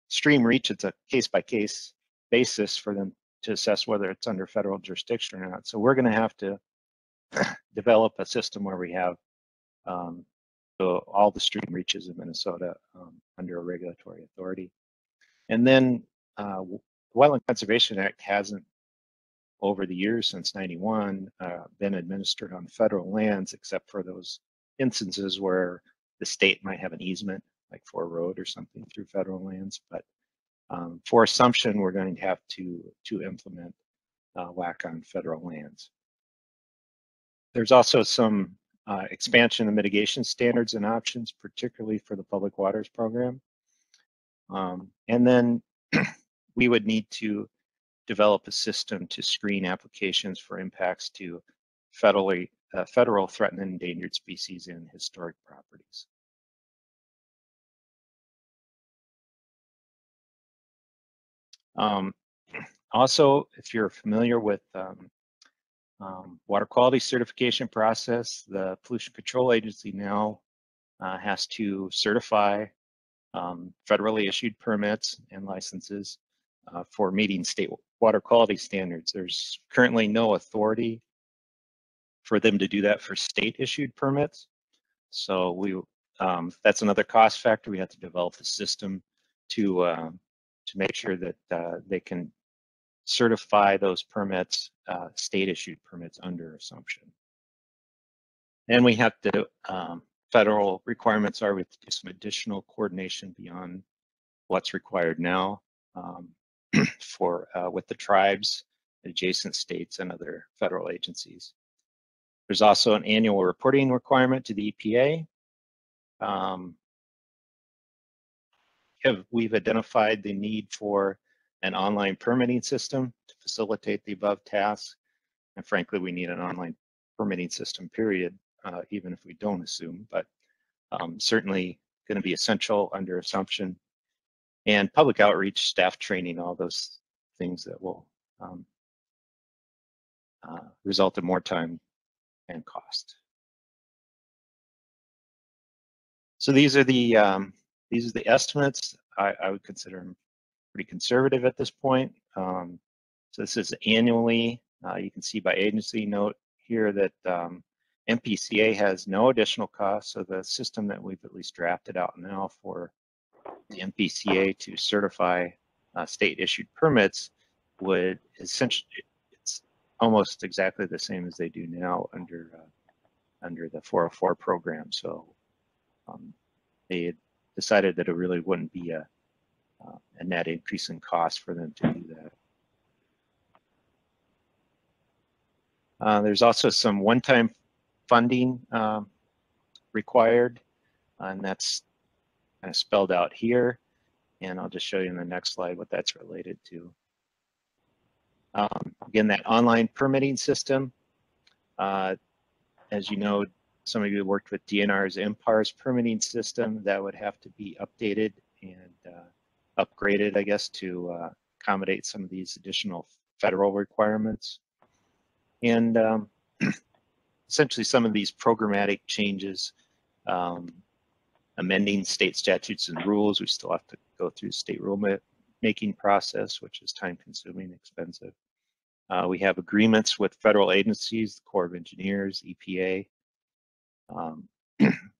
stream reach. It's a case-by-case basis for them to assess whether it's under federal jurisdiction or not. So we're going to have to develop a system where we have all the stream reaches in Minnesota under a regulatory authority. And then the Wetland Conservation Act hasn't, over the years since '91, been administered on federal lands, except for those instances where the state might have an easement, like for a road or something, through federal lands. But for assumption, we're going to have to implement WCA on federal lands. There's also some expansion of mitigation standards and options, particularly for the public waters program. And then we would need to develop a system to screen applications for impacts to federal threatened and endangered species and historic properties. Also, if you're familiar with water quality certification process, the Pollution Control Agency now has to certify federally issued permits and licenses for meeting state water quality standards. There's currently no authority for them to do that for state issued permits. So that's another cost factor. We have to develop a system to make sure that they can certify those permits, state issued permits under assumption. And we have to, federal requirements are with some additional coordination beyond what's required now with the tribes, adjacent states, and other federal agencies. There's also an annual reporting requirement to the EPA. We've identified the need for an online permitting system to facilitate the above tasks. And frankly, we need an online permitting system, period, even if we don't assume, but certainly going to be essential under assumption. And public outreach, staff training, all those things that will result in more time and cost. So these are the estimates. I would consider them pretty conservative at this point. So this is annually. You can see by agency note here that MPCA has no additional costs. So the system that we've at least drafted out now for the MPCA to certify state issued permits would essentially, it's almost exactly the same as they do now under the 404 program. So they had decided that it really wouldn't be a net increase in cost for them to do that. There's also some one-time funding required, and that's kind of spelled out here. And I'll just show you in the next slide what that's related to. Again, that online permitting system, as you know, some of you worked with DNR's MPARS permitting system that would have to be updated and upgraded, I guess, to accommodate some of these additional federal requirements. And essentially some of these programmatic changes, amending state statutes and rules. We still have to go through the state rule making process, which is time consuming, expensive. We have agreements with federal agencies, the Corps of Engineers, EPA,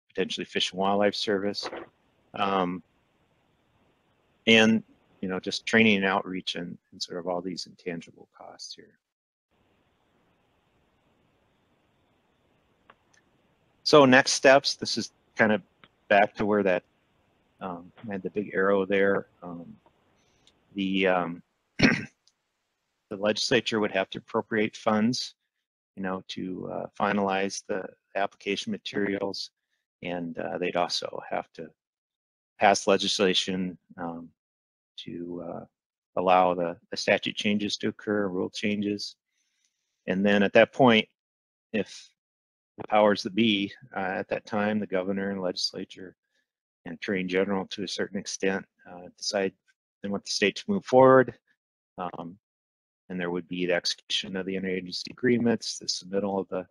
potentially Fish and Wildlife Service, and just training and outreach and sort of all these intangible costs here. So next steps, this is kind of back to where that I had the big arrow there. The legislature would have to appropriate funds, to finalize the application materials, and they'd also have to pass legislation to allow the statute changes to occur, rule changes. And then at that point, if the powers that be at that time, the governor and legislature and attorney general to a certain extent, decide they want the state to move forward, and there would be the execution of the interagency agreements, the submittal of the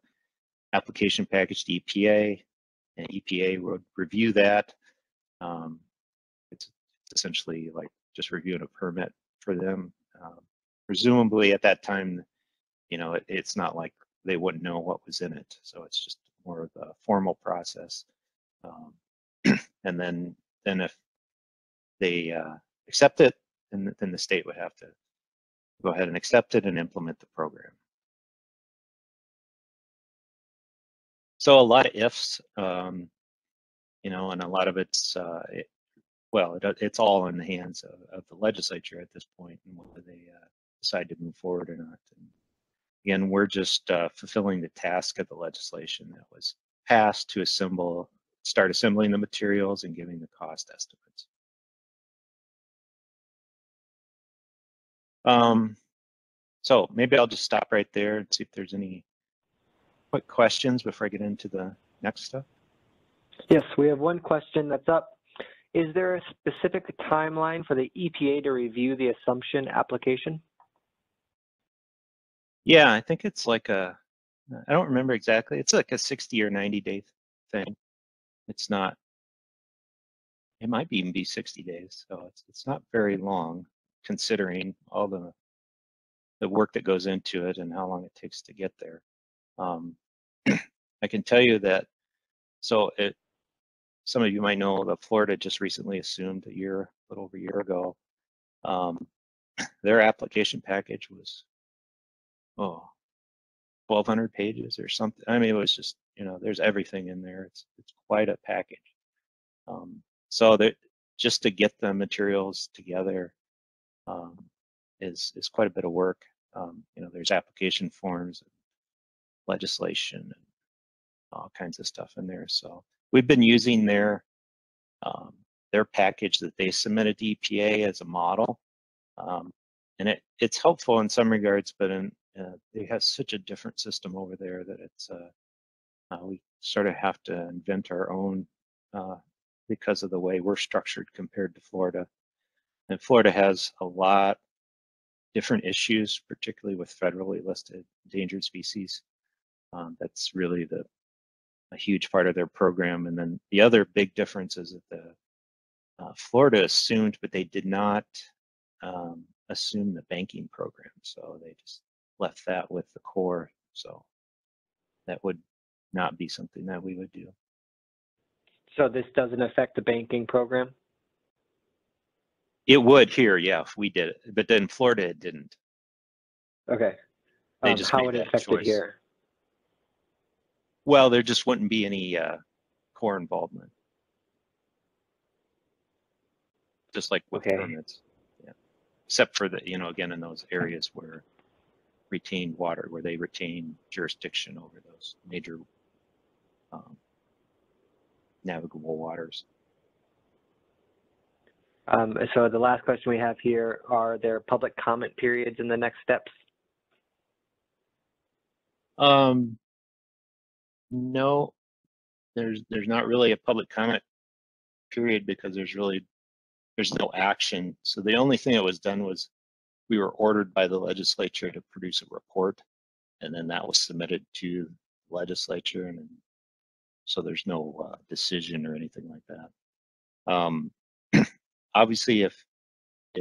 application package to EPA, and EPA would review that. It's essentially like just reviewing a permit for them. Presumably at that time, it's not like they wouldn't know what was in it. So it's just more of a formal process. And then if they accept it, then the state would have to go ahead and accept it and implement the program. So a lot of ifs, and a lot of it's, it's all in the hands of the legislature at this point, and whether they decide to move forward or not. And again, we're just fulfilling the task of the legislation that was passed to start assembling the materials and giving the cost estimates. So maybe I'll just stop right there and see if there's any quick questions before I get into the next stuff. Yes, we have one question that's up. Is there a specific timeline for the EPA to review the assumption application? Yeah, I think it's like I don't remember exactly. It's like a 60 or 90 day thing. It's not, it might even be 60 days. So it's not very long considering all the work that goes into it and how long it takes to get there. I can tell you that, some of you might know that Florida just recently assumed a little over a year ago. Their application package was, 1,200 pages or something. I mean, it was just, there's everything in there. It's quite a package. So that just to get the materials together is quite a bit of work. There's application forms, legislation, and all kinds of stuff in there. So we've been using their package that they submitted to EPA as a model, and it's helpful in some regards, but they have such a different system over there that it's we sort of have to invent our own because of the way we're structured compared to Florida. And Florida has a lot different issues, particularly with federally listed endangered species. That's really a huge part of their program. And then the other big difference is that Florida assumed, but they did not assume the banking program. So they just left that with the Corps. So that would not be something that we would do. So this doesn't affect the banking program? It would here, yeah, if we did it, but then Florida it didn't. Okay. They just how made would it that affect choice. it here? Well, there just wouldn't be any Corps involvement. Just like with permits, yeah. Except for the, again, in those areas where retained water, where they retain jurisdiction over those major navigable waters. So the last question we have here, are there public comment periods in the next steps? No, there's not really a public comment period because there's no action. So the only thing that was done was we were ordered by the legislature to produce a report, and then that was submitted to the legislature, and so there's no decision or anything like that. Obviously, if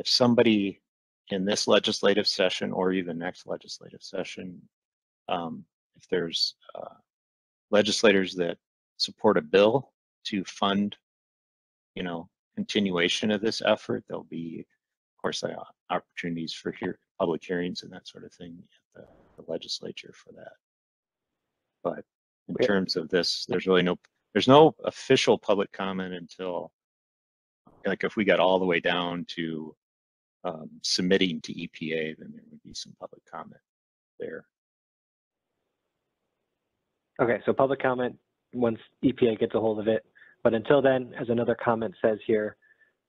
somebody in this legislative session or even next legislative session, if there's legislators that support a bill to fund, continuation of this effort, there'll be, of course, opportunities for public hearings and that sort of thing at the legislature for that. But in terms of this, there's no official public comment until, like, if we got all the way down to submitting to EPA, then there would be some public comment there. Okay, so public comment once EPA gets a hold of it. But until then, as another comment says here,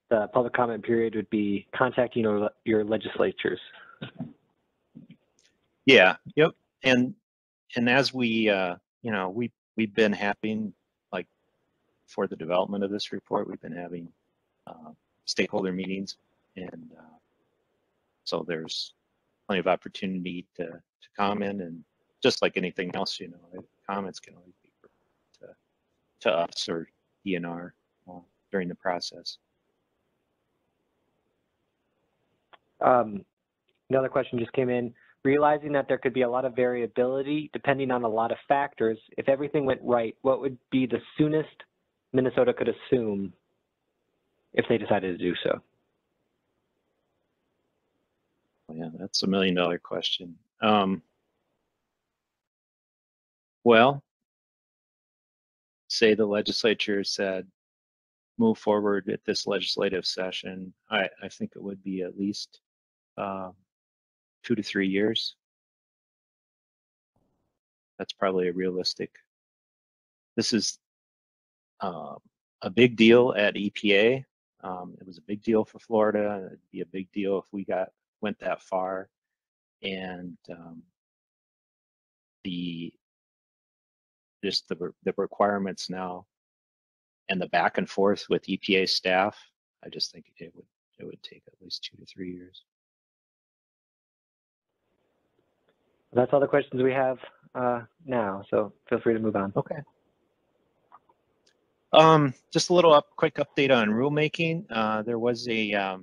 the public comment period would be contacting your legislatures. Yeah, yep. And as we, we've been having, like, for the development of this report, we've been having stakeholder meetings, and so there's plenty of opportunity to comment, and just like anything else, comments can always be to us or DNR during the process. Another question just came in. Realizing that there could be a lot of variability depending on a lot of factors, if everything went right, what would be the soonest Minnesota could assume if they decided to do so? Yeah, that's $1 million question. Well, say the legislature said, move forward at this legislative session, I think it would be at least 2 to 3 years. That's probably a realistic. This is a big deal at EPA. It was a big deal for Florida. It'd be a big deal if we went that far. And the requirements now and the back and forth with EPA staff, I just think it would take at least 2 to 3 years. That's all the questions we have now, so feel free to move on. Okay. Just a little quick update on rulemaking. There was a,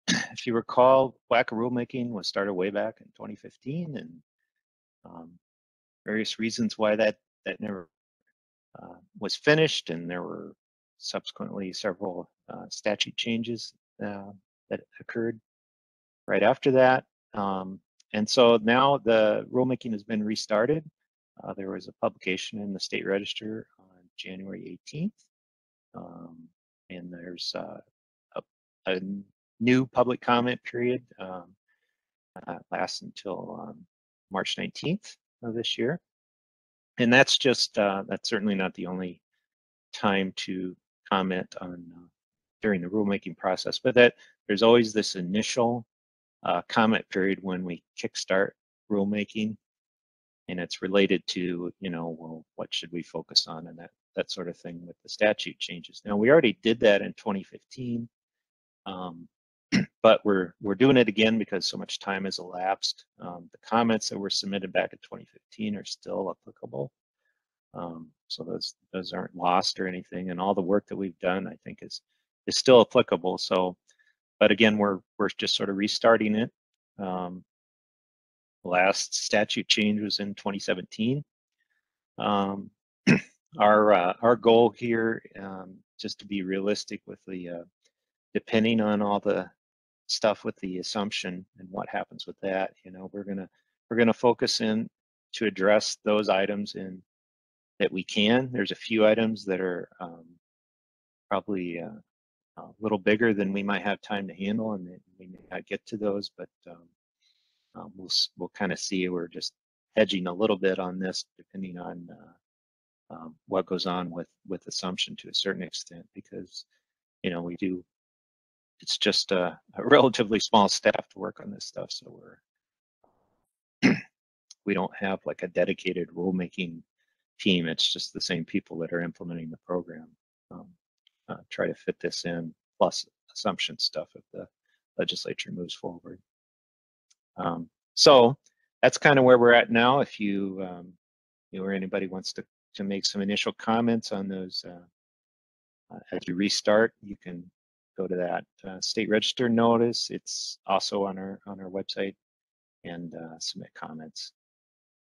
if you recall, WCA rulemaking was started way back in 2015, and various reasons why that never was finished, and there were subsequently several statute changes that occurred right after that. And so now the rulemaking has been restarted. There was a publication in the State Register on January 18th. And there's a new public comment period lasts until March 19th of this year. And that's certainly not the only time to comment on during the rulemaking process, but that there's always this initial comment period when we kickstart rulemaking, and it's related to, well, what should we focus on, and that sort of thing with the statute changes. Now, we already did that in 2015, but we're doing it again because so much time has elapsed. The comments that were submitted back in 2015 are still applicable, so those aren't lost or anything, and all the work that we've done, I think, is still applicable. So, but again, we're just sort of restarting it. The last statute change was in 2017. Our goal here, just to be realistic with the, depending on all the stuff with the assumption and what happens with that, we're gonna focus in to address those items that we can. There's a few items that are probably a little bigger than we might have time to handle, and we may not get to those, but we'll kind of see. We're just hedging a little bit on this, depending on what goes on with assumption to a certain extent, because it's just a relatively small staff to work on this stuff, so we don't have like a dedicated rulemaking team. It's just the same people that are implementing the program. Try to fit this in, plus assumption stuff if the legislature moves forward. So that's kind of where we're at now. If you, or anybody wants to make some initial comments on those as you restart, you can go to that state register notice. It's also on our website, and submit comments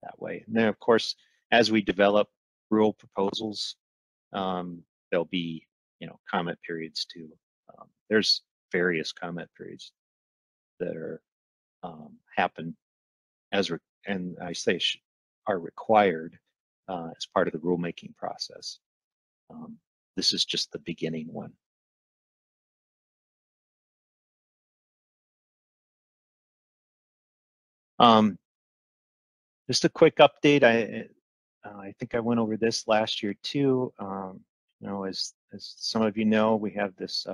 that way. And then, of course, as we develop rule proposals, there'll be comment periods too. There's various comment periods that are happen and I say are required as part of the rulemaking process. This is just the beginning one. Just a quick update. I think I went over this last year too. As some of you know, we have this.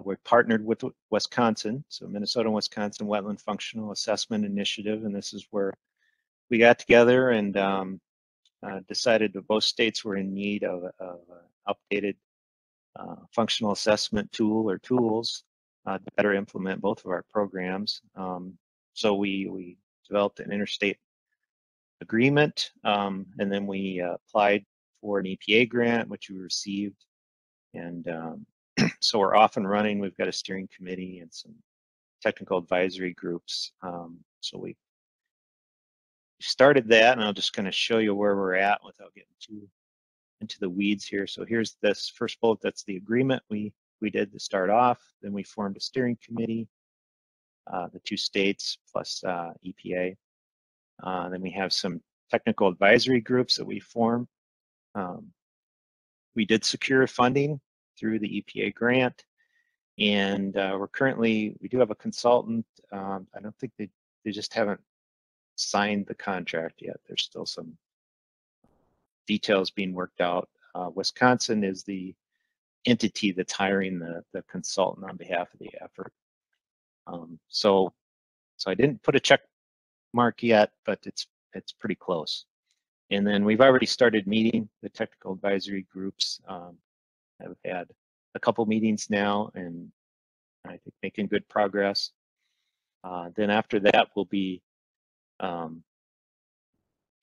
We're partnered with Wisconsin, so Minnesota and Wisconsin Wetland Functional Assessment Initiative, and this is where we got together and decided that both states were in need of an updated functional assessment tool or tools to better implement both of our programs. So we developed an interstate agreement, and then we applied for an EPA grant, which we received, and so we're off and running. We've got a steering committee and some technical advisory groups. So we started that, and I'm just going to show you where we're at without getting too into the weeds here. So here's this first bullet. That's the agreement we did to start off. Then we formed a steering committee, the two states plus EPA. Then we have some technical advisory groups that we form. We did secure funding through the EPA grant, and we do have a consultant. I don't think they just haven't signed the contract yet. There's still some details being worked out. Wisconsin is the entity that's hiring the consultant on behalf of the effort. So I didn't put a check mark yet, but it's pretty close. And then we've already started meeting the technical advisory groups. I've had a couple meetings now, and I think making good progress. Then after that, we'll be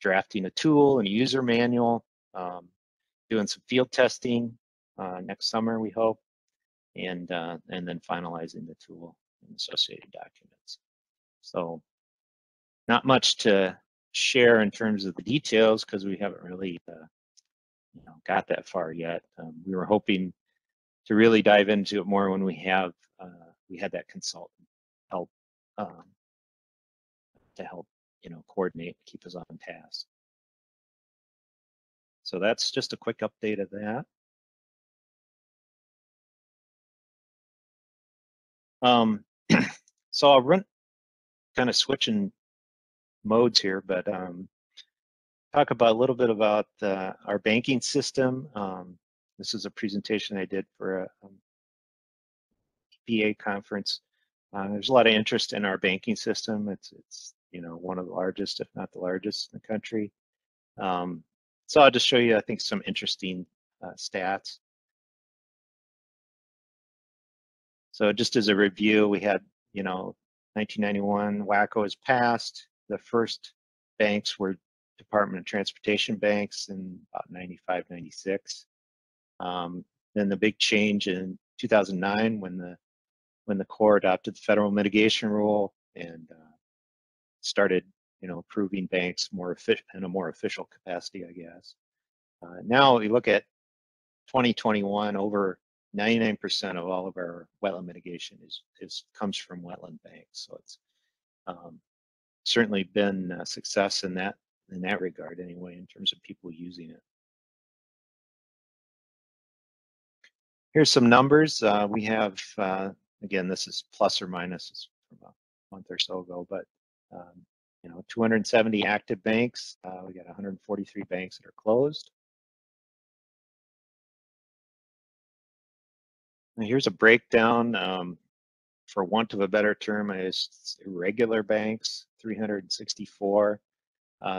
drafting a tool and a user manual, doing some field testing next summer, we hope, and then finalizing the tool and associated documents. So not much to share in terms of the details because we haven't really got that far yet. We were hoping to really dive into it more when we had that consultant help to help coordinate, keep us on task. So that's just a quick update of that. So I'll kind of switching modes here, but talk about a little bit about our banking system. This is a presentation I did for a EPA conference. There's a lot of interest in our banking system. It's one of the largest, if not the largest, in the country. So I'll just show you, I think, some interesting stats. So just as a review, we had 1991, WACO was passed. The first banks were Department of Transportation banks in about 95, 96. Then the big change in 2009 when the Corps adopted the Federal Mitigation Rule and started approving banks in a more official capacity, I guess. Now we look at 2021, over 99% of all of our wetland mitigation comes from wetland banks. So it's certainly been a success in that regard anyway, in terms of people using it. Here's some numbers. We have, again, this is plus or minus, it's from a month or so ago, but 270 active banks. We got 143 banks that are closed. And here's a breakdown. For want of a better term, it's irregular banks, 364.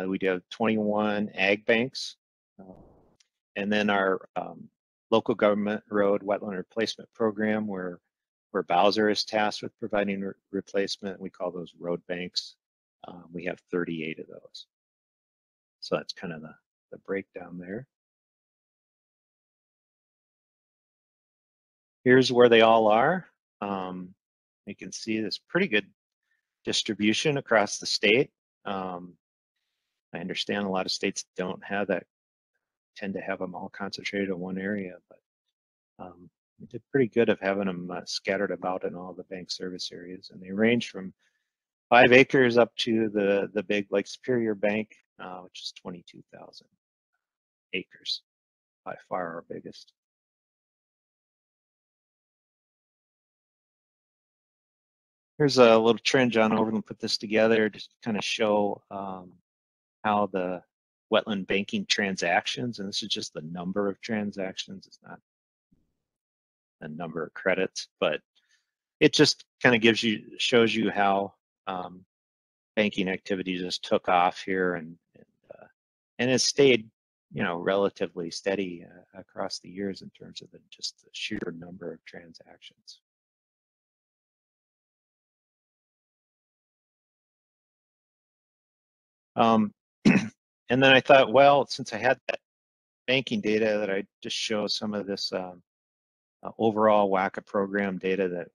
We do have 21 ag banks. And then our local government road wetland replacement program, we're where Bowser is tasked with providing replacement. We call those road banks. We have 38 of those. So that's kind of the breakdown there. Here's where they all are. You can see this pretty good distribution across the state. I understand a lot of states don't have that, tend to have them all concentrated in one area, but we did pretty good of having them scattered about in all the bank service areas, and they range from 5 acres up to the big Lake Superior Bank, which is 22,000 acres, by far our biggest. Here's a little trend John Overland put this together just to kind of show how the wetland banking transactions, and this is just the number of transactions, it's not the number of credits, but it just kind of shows you how banking activity just took off here and has stayed, you know, relatively steady across the years in terms of just the sheer number of transactions. And then I thought, well, since I had that banking data, that I just show some of this overall WACA program data that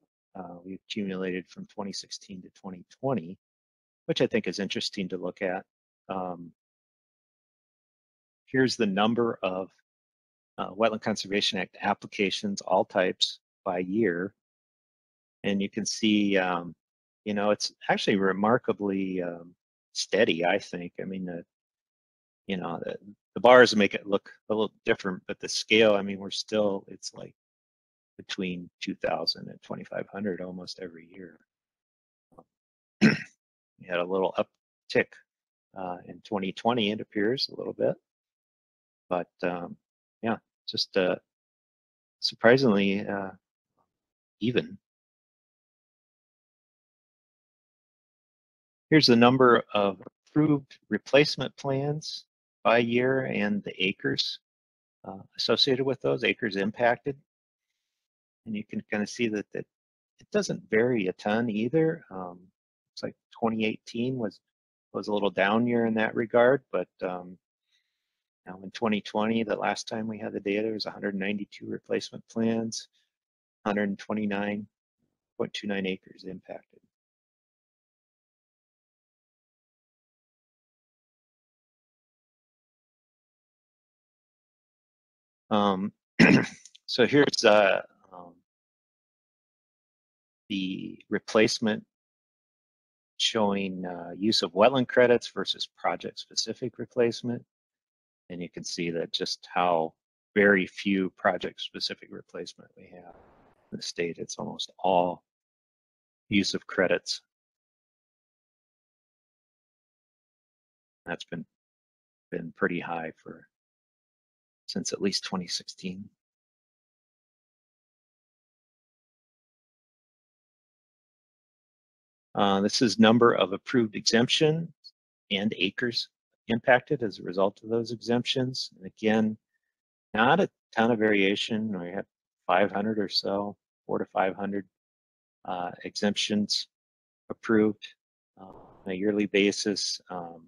we accumulated from 2016 to 2020, which I think is interesting to look at. Here's the number of Wetland Conservation Act applications, all types, by year. And you can see, you know, it's actually remarkably steady, I think. I mean, you know, the bars make it look a little different, but the scale, I mean, it's like between 2,000 and 2,500 almost every year. We had a little uptick in 2020, it appears, a little bit. But yeah, just surprisingly even. Here's the number of approved replacement plans by year and the acres associated with those, acres impacted. And you can kind of see that it doesn't vary a ton either. It's like 2018 was a little down year in that regard, but now in 2020, the last time we had the data, was 192 replacement plans, 129.29 acres impacted. So here's the replacement showing use of wetland credits versus project-specific replacement. And you can see that just how very few project-specific replacement we have in the state. It's almost all use of credits. That's been pretty high since at least 2016. This is number of approved exemptions and acres impacted as a result of those exemptions. And again, not a ton of variation. We have 500 or so, 400 to 500 exemptions approved on a yearly basis. You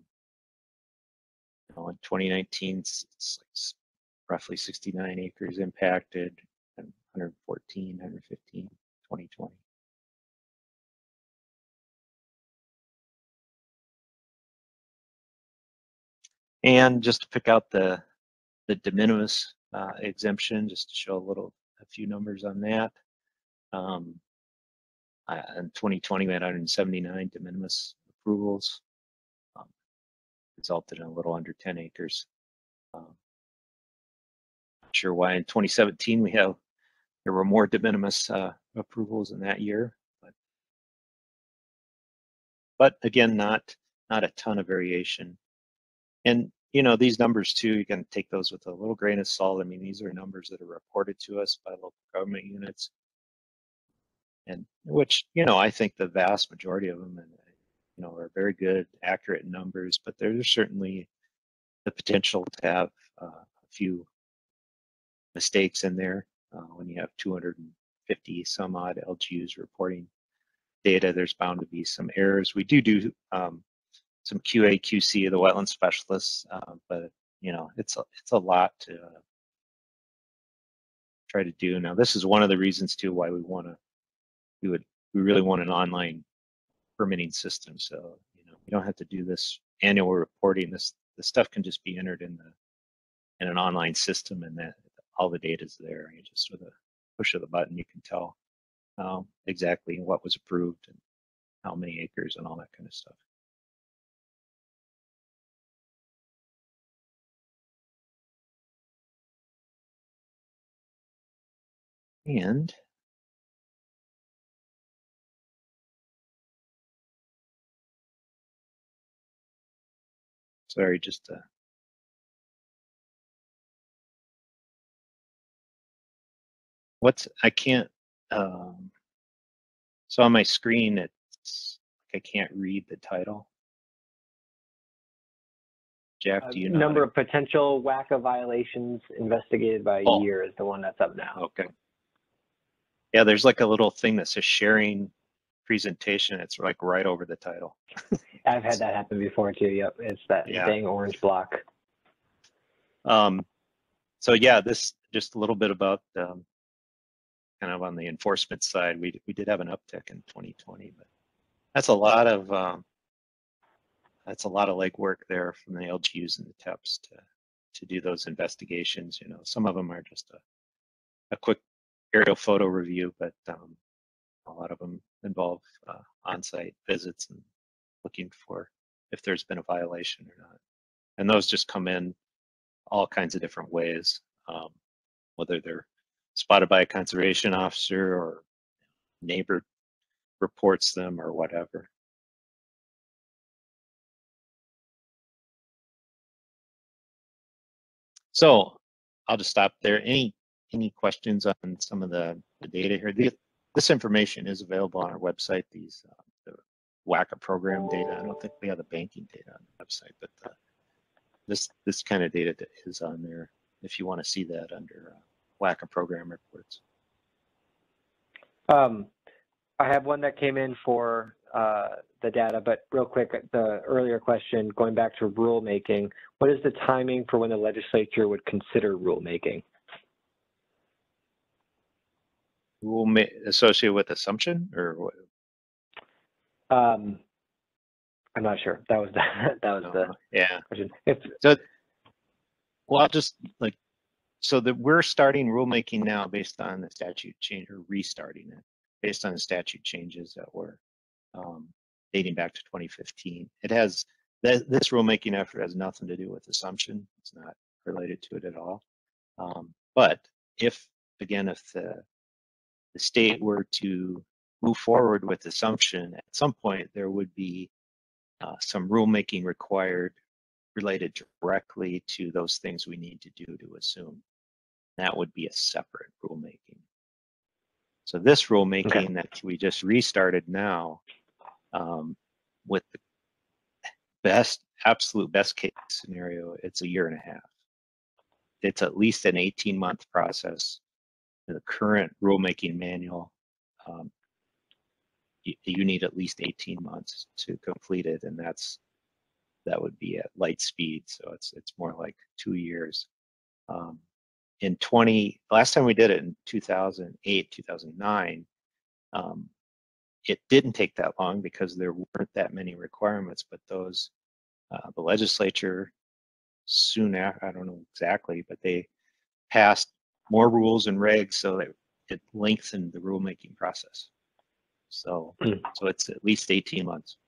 know, in 2019, it's roughly 69 acres impacted, and 114, 115, 2020. And just to pick out the de minimis exemption, just to show a few numbers on that. In 2020, we had 179 de minimis approvals, resulted in a little under 10 acres. Not sure why in 2017 there were more de minimis approvals in that year, but again, not a ton of variation. And you know, these numbers too, you can take those with a little grain of salt. I mean, these are numbers that are reported to us by local government units, and which, you know, I think the vast majority of them, you know, are very good, accurate numbers, but there's certainly the potential to have a few mistakes in there when you have 200 50 some odd LGUs reporting data, there's bound to be some errors. We do some QA, QC of the wetland specialists, but you know, it's a lot to try to do. Now, this is one of the reasons too why we really want an online permitting system. So you know, you don't have to do this annual reporting. This stuff can just be entered in an online system, and that all the data is there. You just with a push of the button, you can tell exactly what was approved and how many acres and all that kind of stuff. And sorry, just I can't, so on my screen, it's I can't read the title. Jeff, do you know? Number of potential WACA violations investigated by year is the one that's up now. Okay. Yeah, there's like a little thing that says sharing presentation. It's like right over the title. I've had that happen before too. Yep, it's that dang orange block. So yeah, this just a little bit about kind of on the enforcement side. We did have an uptick in 2020, but that's a lot of legwork there from the LGUs and the TEPs to do those investigations. You know, some of them are just a quick aerial photo review, but a lot of them involve on-site visits and looking for if there's been a violation or not. And those just come in all kinds of different ways, whether they're spotted by a conservation officer or neighbor reports them or whatever. So I'll just stop there. Any questions on some of the data here? This information is available on our website. These the WACA program data. I don't think we have the banking data on the website, but this kind of data is on there if you want to see that under WACA program reports. I have one that came in for the data, but real quick, the earlier question, going back to rulemaking, what is the timing for when the legislature would consider rulemaking? Associated with assumption or what? I'm not sure. That was the question. Well, I'll just so that we're starting rulemaking now based on the statute change, or restarting it based on the statute changes that were dating back to 2015. It has this rulemaking effort has nothing to do with assumption. It's not related to it at all. But if the state were to move forward with assumption, at some point there would be some rulemaking required related directly to those things we need to do to assume. That would be a separate rulemaking. So this rulemaking that we just restarted now, with the absolute best case scenario, it's a year and a half. It's at least an 18-month process. In the current rulemaking manual, you need at least 18 months to complete it, and that would be at light speed. So it's more like 2 years. Last time we did it in 2008, 2009, it didn't take that long because there weren't that many requirements, but those, the legislature soon after, I don't know exactly, but they passed more rules and regs so that it lengthened the rulemaking process. So it's at least 18 months.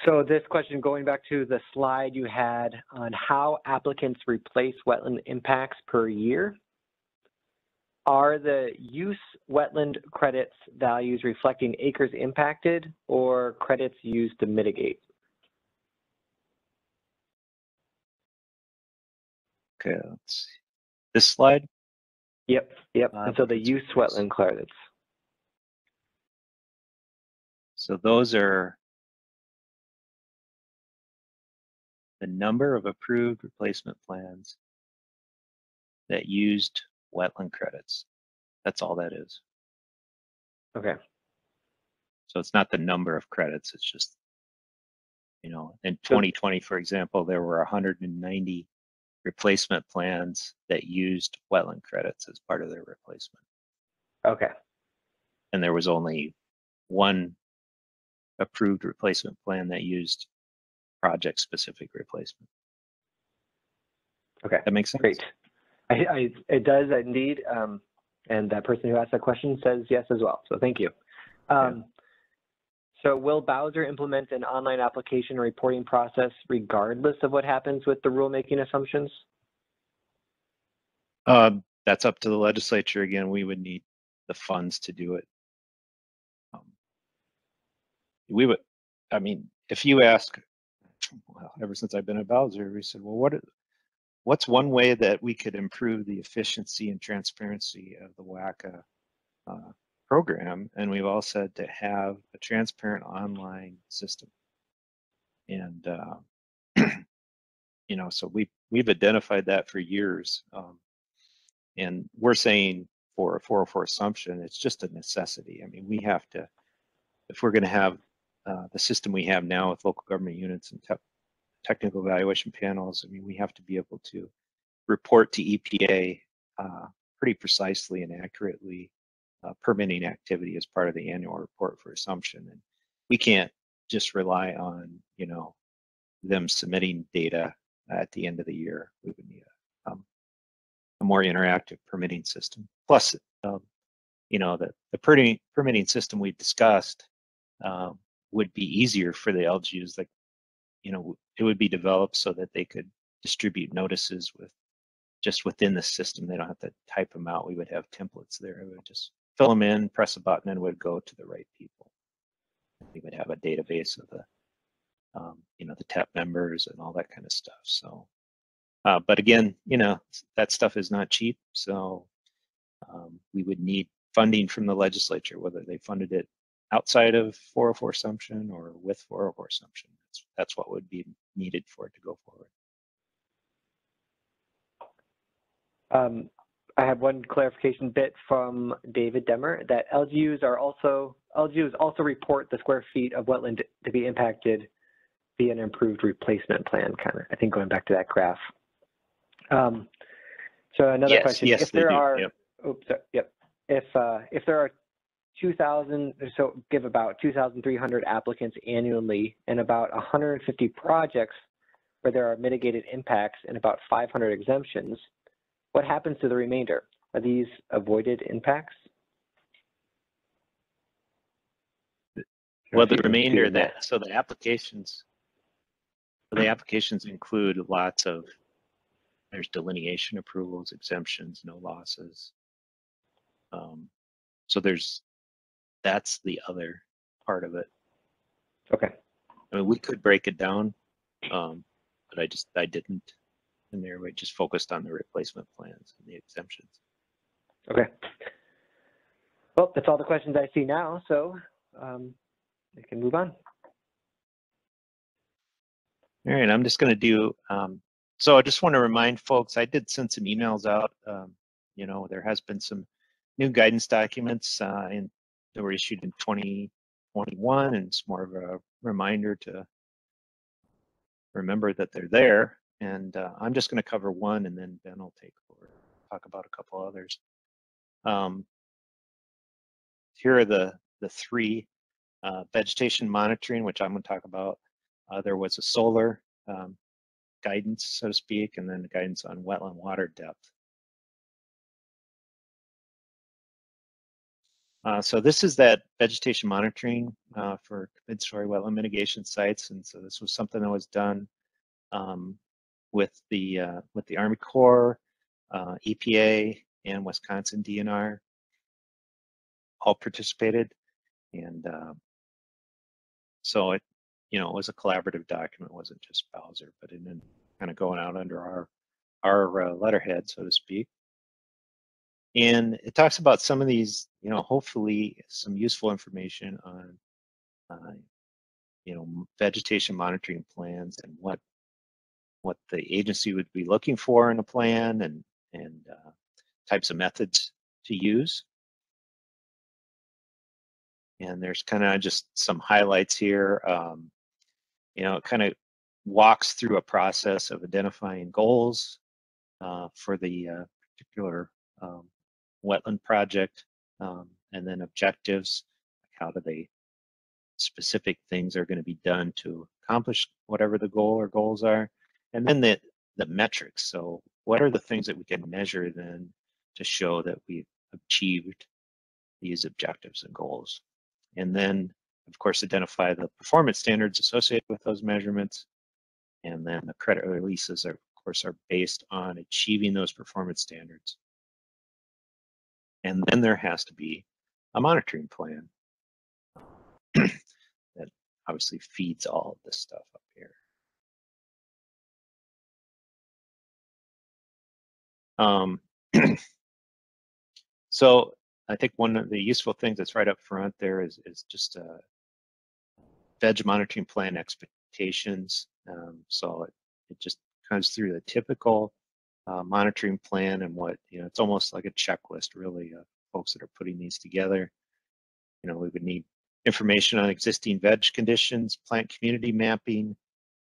So this question, going back to the slide you had on how applicants replace wetland impacts per year, are the use wetland credits values reflecting acres impacted or credits used to mitigate? Okay, let's see. This slide? Yep. And so the use wetland credits. So those are the number of approved replacement plans that used wetland credits. That's all that is. Okay. So it's not the number of credits, it's just, in 2020, for example, there were 190 replacement plans that used wetland credits as part of their replacement. Okay. And there was only one approved replacement plan that used project-specific replacement. Okay. That makes sense? Great. It does indeed. And that person who asked that question says yes as well. So thank you. So will Bowser implement an online application reporting process regardless of what happens with the rulemaking assumptions? That's up to the legislature. Again, we would need the funds to do it. If you ask, well, ever since I've been at Bowser, we said, well, what's one way that we could improve the efficiency and transparency of the WACA program? And we've all said to have a transparent online system. And so we've identified that for years. And we're saying for a 404 assumption, it's just a necessity. I mean, we have to, if we're going to have the system we have now with local government units and technical evaluation panels, I mean, we have to be able to report to EPA pretty precisely and accurately permitting activity as part of the annual report for assumption. And we can't just rely on, them submitting data at the end of the year. We would need a more interactive permitting system. Plus, the permitting system we discussed would be easier for the LGUs. Like, it would be developed so that they could distribute notices just within the system. They don't have to type them out. We would have templates there. It would just fill them in, press a button, and it would go to the right people. We would have a database of the TEP members and all that kind of stuff. So, but again, that stuff is not cheap. So we would need funding from the legislature, whether they funded it outside of 404 assumption or with 404 assumption. That's what would be needed for it to go forward. I have one clarification bit from David Demmer that LGUs also report the square feet of wetland to be impacted via an improved replacement plan, kind of, I think, going back to that graph. So another question. Yes, if there are, yep. Oops, yep. If there are 2,000, so give about 2,300 applicants annually and about 150 projects where there are mitigated impacts and about 500 exemptions, what happens to the remainder? Are these avoided impacts? Well, the remainder of that, so the applications include lots of, there's delineation approvals, exemptions, no losses. So that's the other part of it. Okay. I mean, we could break it down, but I didn't. And there we just focused on the replacement plans and the exemptions. Okay. Well, that's all the questions I see now, so I can move on. All right, I'm just going to do, so I just want to remind folks, I did send some emails out. There has been some new guidance documents that were issued in 2021, and it's more of a reminder to remember that they're there. And I'm just going to cover one, and then Ben will take over, talk about a couple others. Here are the three. Vegetation monitoring, which I'm going to talk about. There was a solar guidance, so to speak, and then guidance on wetland water depth. So this is that vegetation monitoring for mid-story wetland mitigation sites, and so this was something that was done with the Army Corps, EPA, and Wisconsin DNR. All participated, and so it was a collaborative document. It wasn't just Bowser, but it ended kind of going out under our letterhead, so to speak. And it talks about some of these, hopefully some useful information on, vegetation monitoring plans and what the agency would be looking for in a plan, and types of methods to use. And there's kind of just some highlights here. You know, it kind of walks through a process of identifying goals for the particular wetland project, and then objectives. How do they, specific things are going to be done to accomplish whatever the goal or goals are, and then the metrics. So what are the things that we can measure then to show that we've achieved these objectives and goals? And then, of course, identify the performance standards associated with those measurements. And then the credit releases, of course, are based on achieving those performance standards. And then there has to be a monitoring plan that obviously feeds all of this stuff up here. So I think one of the useful things that's right up front there is just veg monitoring plan expectations. So it just comes through the typical monitoring plan, and what, you know, it's almost like a checklist really of folks that are putting these together. You know, we would need information on existing veg conditions, plant community mapping,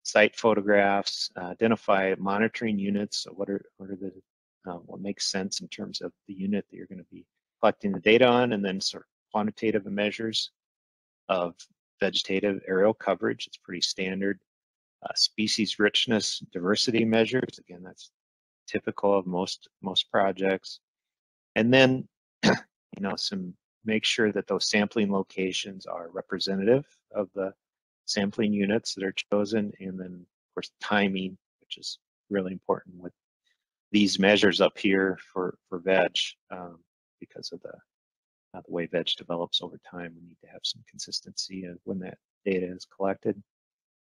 site photographs, identify monitoring units. So what are the what makes sense in terms of the unit that you're going to be collecting the data on, and then sort of quantitative measures of vegetative aerial coverage. It's pretty standard. Species richness, diversity measures. Again, that's typical of most projects. And then, you know, make sure that those sampling locations are representative of the sampling units that are chosen, and then of course timing, which is really important with these measures up here for veg, because of the way veg develops over time. We need to have some consistency of when that data is collected,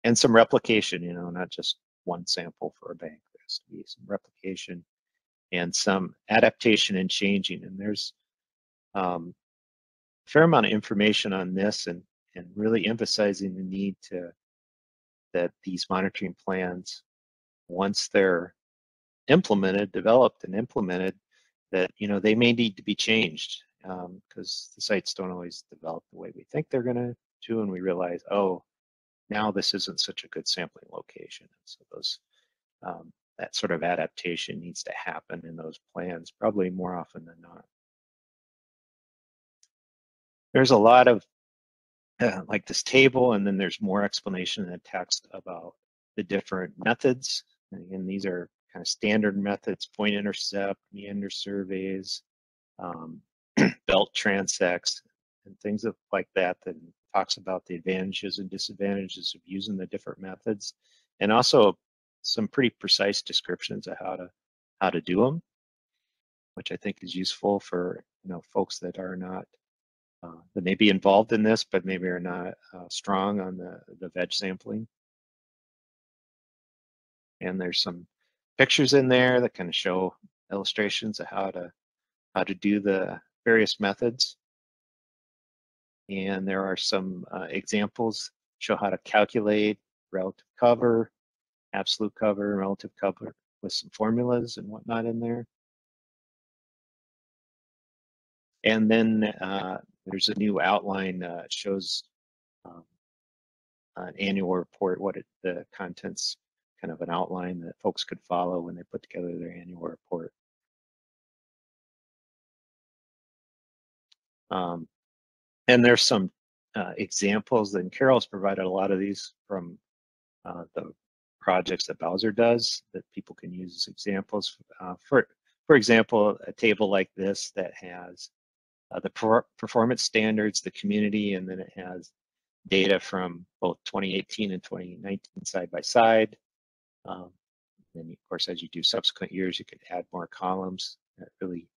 and some replication, you know, not just one sample for a bank. There has to be some replication and some adaptation and changing. And there's a fair amount of information on this, and really emphasizing the need that these monitoring plans, once they're developed and implemented, that, you know, they may need to be changed, because the sites don't always develop the way we think they're going to, and we realize, oh, now this isn't such a good sampling location. So those that sort of adaptation needs to happen in those plans probably more often than not. There's a lot of like this table, and then there's more explanation in the text about the different methods. And again, these are kind of standard methods: point intercept, meander surveys, belt transects, and things like that talks about the advantages and disadvantages of using the different methods, and also some pretty precise descriptions of how to do them, which I think is useful for, you know, folks that are not that may be involved in this, but maybe are not strong on the veg sampling. And there's some pictures in there that kind of show illustrations of how to do the various methods. And there are some examples show how to calculate relative cover, absolute cover, relative cover, with some formulas and whatnot in there. And then there's a new outline shows an annual report, the contents, kind of an outline that folks could follow when they put together their annual report. And there's some examples, and Carol's provided a lot of these from the projects that Bowser does that people can use as examples. For example, a table like this that has the performance standards, the community, and then it has data from both 2018 and 2019 side by side. Then, of course, as you do subsequent years, you could add more columns. That really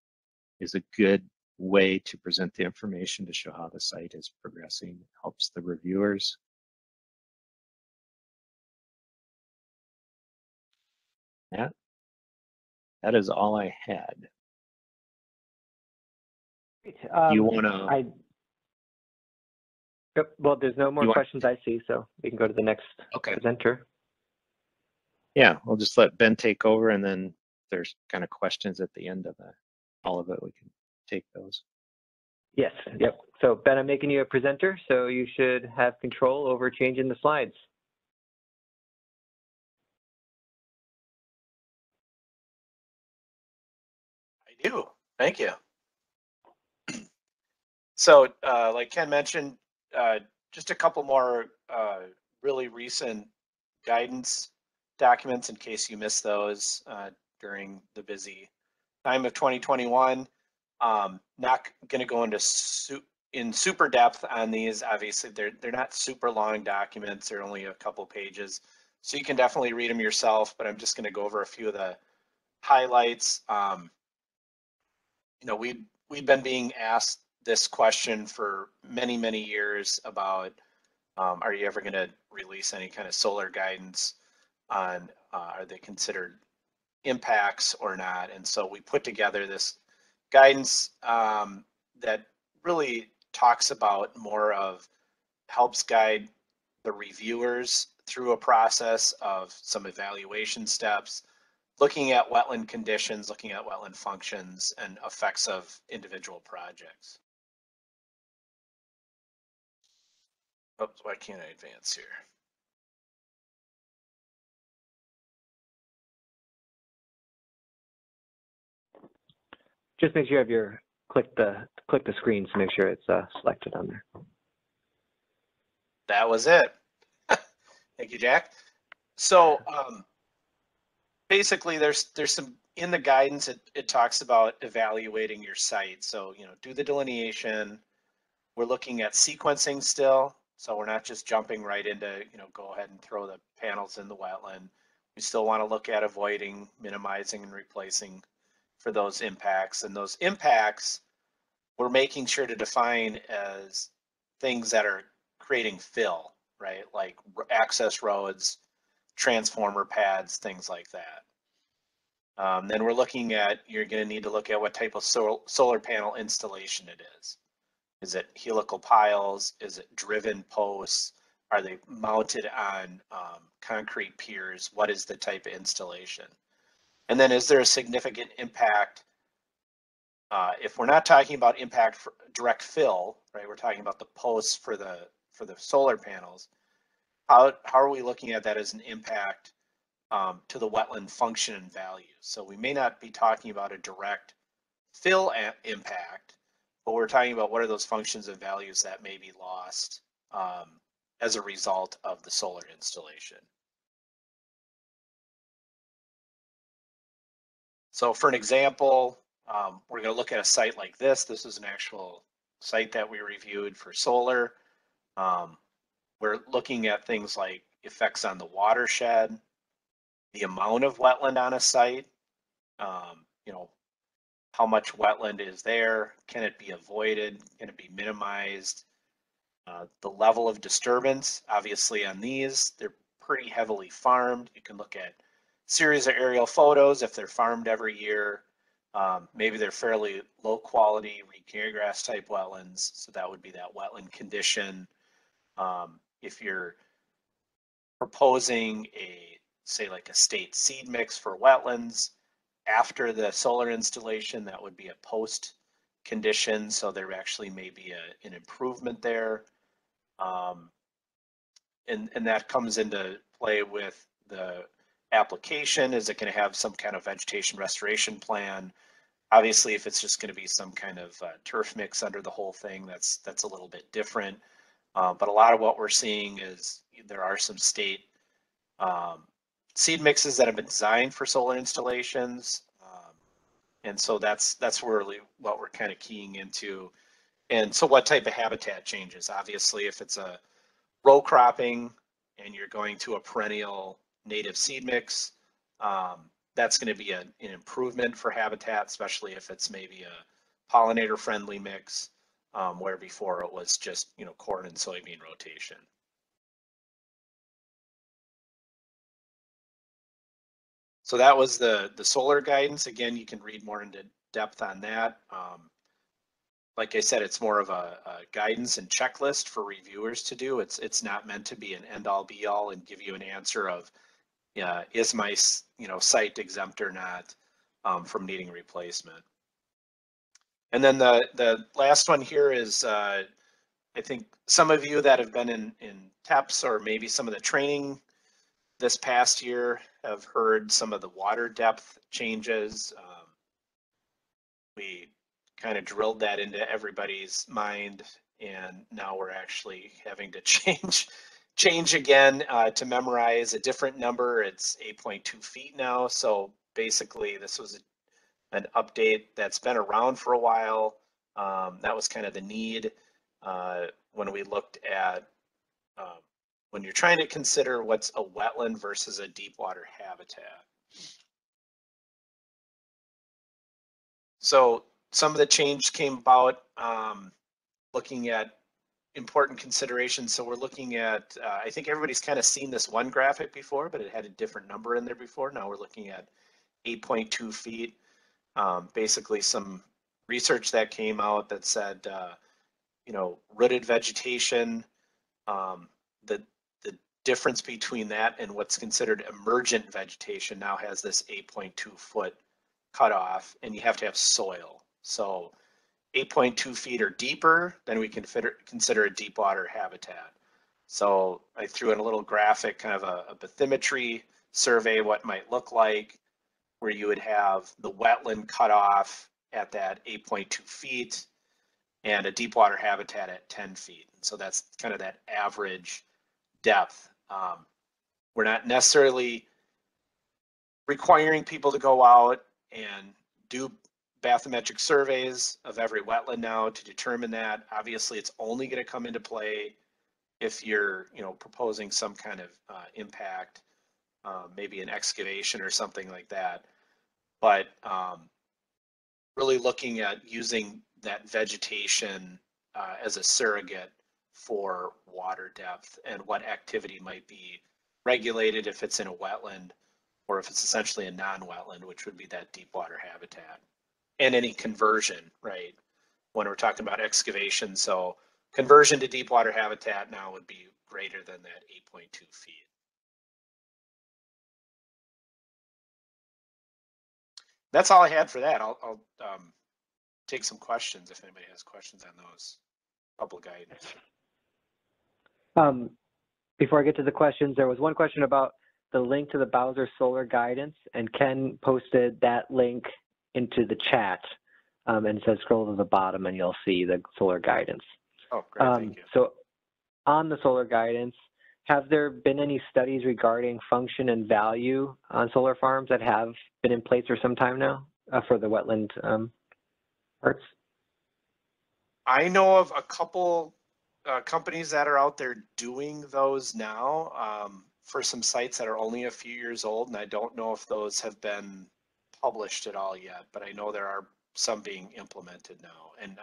is a good way to present the information to show how the site is progressing. It helps the reviewers. That is all I had. Do you want to? Yep. Well, there's no more questions I see, so we can go to the next presenter. Yeah, we'll just let Ben take over, and then there's kind of questions at the end of all of it, we can take those. Yes, yep. So Ben, I'm making you a presenter, so you should have control over changing the slides. I do. Thank you. So like Ken mentioned, just a couple more really recent guidance documents in case you missed those during the busy time of 2021. Not going to go into super depth on these. Obviously, they're not super long documents. They're only a couple pages, so you can definitely read them yourself. But I'm just going to go over a few of the highlights. You know, we've been being asked this question for many, many years about are you ever going to release any kind of solar guidance on are they considered impacts or not? And so we put together this guidance that really talks about more of helps guide the reviewers through a process of some evaluation steps, looking at wetland conditions, looking at wetland functions and effects of individual projects. Oops, why can't I advance here? Just make sure you have your click the screen to make sure it's selected on there. That was it. Thank you, Jack. So basically, there's some in the guidance. It talks about evaluating your site. So do the delineation. We're looking at sequencing still, so we're not just jumping right into go ahead and throw the panels in the wetland. We still want to look at avoiding, minimizing, and replacing for those impacts. And those impacts, we're making sure to define as things that are creating fill, right? Like access roads, transformer pads, things like that. Then we're looking at, you're going to need to look at what type of solar panel installation it is. Is it helical piles? Is it driven posts? Are they mounted on concrete piers? What is the type of installation? And then is there a significant impact? If we're not talking about impact for direct fill, right? We're talking about the posts for the solar panels. How are we looking at that as an impact to the wetland function and value? So we may not be talking about a direct fill impact, but we're talking about what are those functions and values that may be lost as a result of the solar installation. So for an example, we're going to look at a site like this. This is an actual site that we reviewed for solar. We're looking at things like effects on the watershed, the amount of wetland on a site, how much wetland is there, can it be avoided, can it be minimized, the level of disturbance. Obviously on these, they're pretty heavily farmed. You can look at series of aerial photos if they're farmed every year. Maybe they're fairly low quality reed grass type wetlands, so that would be that wetland condition. If you're proposing say like a state seed mix for wetlands after the solar installation, that would be a post condition, so there actually may be an improvement there. And that comes into play with the application. Is it going to have some kind of vegetation restoration plan? Obviously, if it's just going to be some kind of turf mix under the whole thing, that's a little bit different. But a lot of what we're seeing is there are some state seed mixes that have been designed for solar installations. And so that's really what we're kind of keying into. And so what type of habitat changes? Obviously, if it's a row cropping and you're going to a perennial native seed mix, that's going to be an improvement for habitat, especially if it's maybe a pollinator friendly mix, where before it was just corn and soybean rotation. So that was the solar guidance. Again, you can read more into depth on that. Like I said, it's more of a guidance and checklist for reviewers to do. It's not meant to be an end all be all and give you an answer of is my site exempt or not from needing replacement. And then the last one here is, I think some of you that have been in TEPS or maybe some of the training this past year have heard some of the water depth changes. We kind of drilled that into everybody's mind, and now we're actually having to change again to memorize a different number. It's 8.2 feet now. So basically this was an update that's been around for a while. That was kind of the need when we looked at when you're trying to consider what's a wetland versus a deep water habitat. So some of the change came about looking at important considerations. So we're looking at, I think everybody's kind of seen this one graphic before, but it had a different number in there before. Now we're looking at 8.2 feet. Basically some research that came out that said, you know, rooted vegetation, the difference between that and what's considered emergent vegetation now has this 8.2 foot cutoff, and you have to have soil. So 8.2 feet or deeper, then we can consider a deep water habitat. So I threw in a little graphic, kind of a bathymetry survey, what it might look like, where you would have the wetland cutoff at that 8.2 feet and a deep water habitat at 10 feet. So that's kind of that average depth. We're not necessarily requiring people to go out and do bathymetric surveys of every wetland now to determine that. Obviously, it's only going to come into play if you're, you know, proposing some kind of impact, maybe an excavation or something like that. But really looking at using that vegetation as a surrogate for water depth and what activity might be regulated if it's in a wetland or if it's essentially a non-wetland, which would be that deep water habitat, and any conversion, right? When we're talking about excavation, so conversion to deep water habitat now would be greater than that 8.2 feet. That's all I had for that. I'll take some questions if anybody has questions on those couple guidance. Before I get to the questions, there was one question about the link to the Bowser solar guidance, and Ken posted that link into the chat, and it says scroll to the bottom and you'll see the solar guidance. Oh, great, thank you. So on the solar guidance, have there been any studies regarding function and value on solar farms that have been in place for some time now for the wetland parts? I know of a couple companies that are out there doing those now for some sites that are only a few years old, and I don't know if those have been published at all yet, but I know there are some being implemented now. And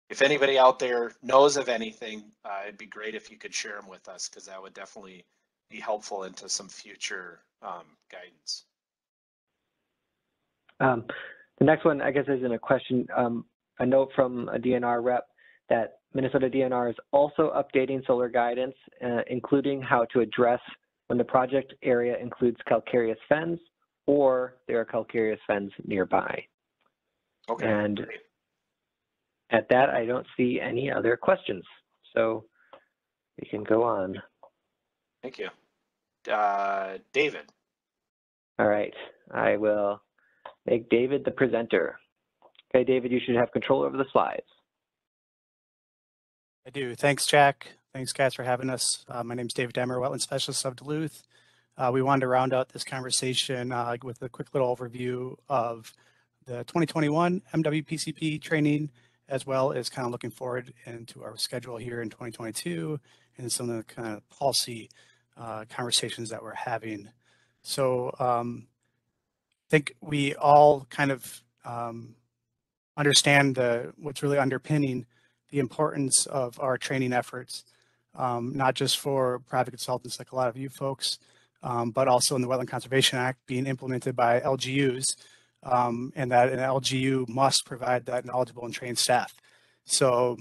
if anybody out there knows of anything, it'd be great if you could share them with us, because that would definitely be helpful into some future guidance. The next one, I guess, isn't a question. A note from a DNR rep that Minnesota DNR is also updating solar guidance, including how to address when the project area includes calcareous fens or there are calcareous fens nearby. Okay. And great. At that, I don't see any other questions. So we can go on. Thank you. David. All right, I will make David the presenter. Okay, David, you should have control over the slides. I do. Thanks, Jack. Thanks, guys, for having us. My name is David Demmer, Wetland Specialist of Duluth. We wanted to round out this conversation with a quick little overview of the 2021 MWPCP training, as well as kind of looking forward into our schedule here in 2022 and some of the kind of policy conversations that we're having. So I think we all kind of understand what's really underpinning the importance of our training efforts, not just for private consultants like a lot of you folks, but also in the Wetland Conservation Act being implemented by LGUs, and that an LGU must provide that knowledgeable and trained staff. So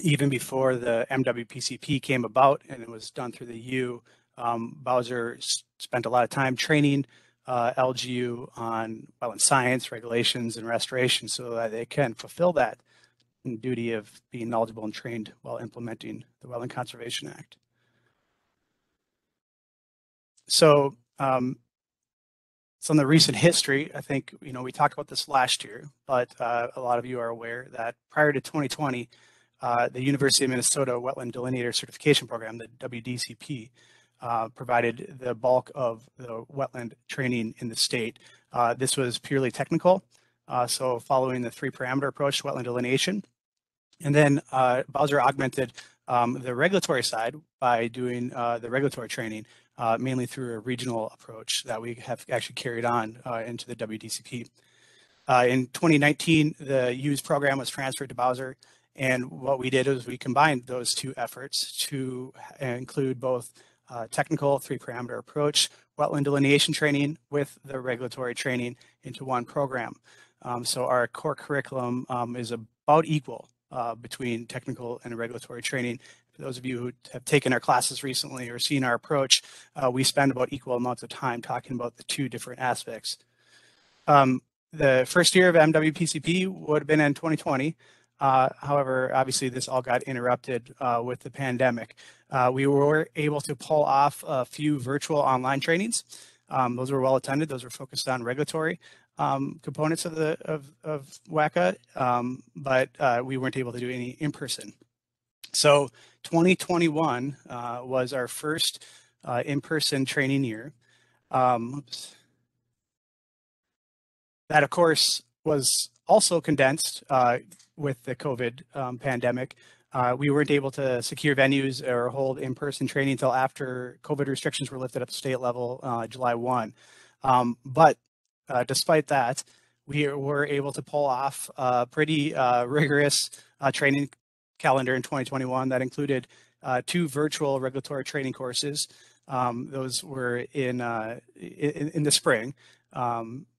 even before the MWPCP came about and it was done through the U, Bowser spent a lot of time training LGU on wetland science, regulations, and restoration so that they can fulfill that duty of being knowledgeable and trained while implementing the Wetland Conservation Act. So some of the recent history, I think, we talked about this last year, but a lot of you are aware that prior to 2020, the University of Minnesota Wetland Delineator Certification Program, the WDCP, provided the bulk of the wetland training in the state. This was purely technical, so following the 3-parameter approach to wetland delineation. And then Bowser augmented the regulatory side by doing the regulatory training, mainly through a regional approach that we have actually carried on into the WDCP. In 2019, the USACE program was transferred to Bowser, and what we did was we combined those two efforts to include both technical 3-parameter approach, wetland delineation training with the regulatory training into one program. So our core curriculum is about equal between technical and regulatory training. For those of you who have taken our classes recently or seen our approach, we spend about equal amounts of time talking about the two different aspects. The first year of MWPCP would have been in 2020. However, obviously this all got interrupted with the pandemic. We were able to pull off a few virtual online trainings. Those were well attended. Those were focused on regulatory components of WACA, but we weren't able to do any in person. So 2021 was our first in-person training year. That, of course, was also condensed with the COVID pandemic. We weren't able to secure venues or hold in-person training until after COVID restrictions were lifted at the state level July 1. But despite that, we were able to pull off a pretty rigorous training calendar in 2021 that included 2 virtual regulatory training courses. Those were in the spring.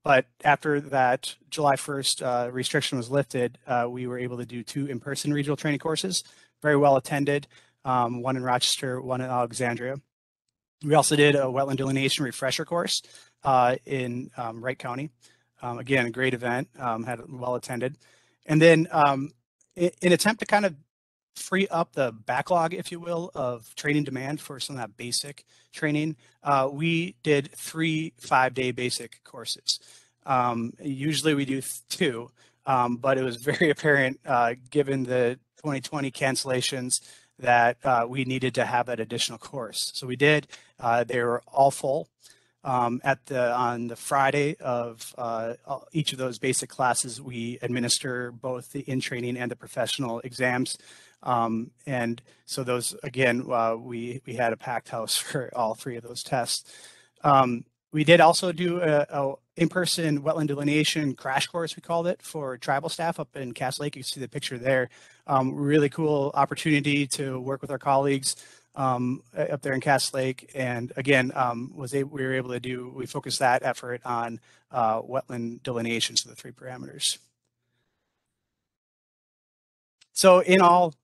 But after that July 1st restriction was lifted, we were able to do 2 in-person regional training courses, very well attended, one in Rochester, one in Alexandria. We also did a wetland delineation refresher course in Wright County. Again, a great event, had well attended. And then in attempt to kind of free up the backlog, if you will, of training demand for some of that basic training, we did 3 5-day basic courses. Usually we do 2, but it was very apparent given the 2020 cancellations that we needed to have that additional course. So we did. They were all full. On the Friday of each of those basic classes, we administer both the in-training and the professional exams. And so those, again, we had a packed house for all 3 of those tests. We did also do a in-person wetland delineation crash course, we called it, for tribal staff up in Cass Lake. You can see the picture there. Really cool opportunity to work with our colleagues up there in Cass Lake. And again, we were able to we focused that effort on wetland delineation, so the 3 parameters. So in all,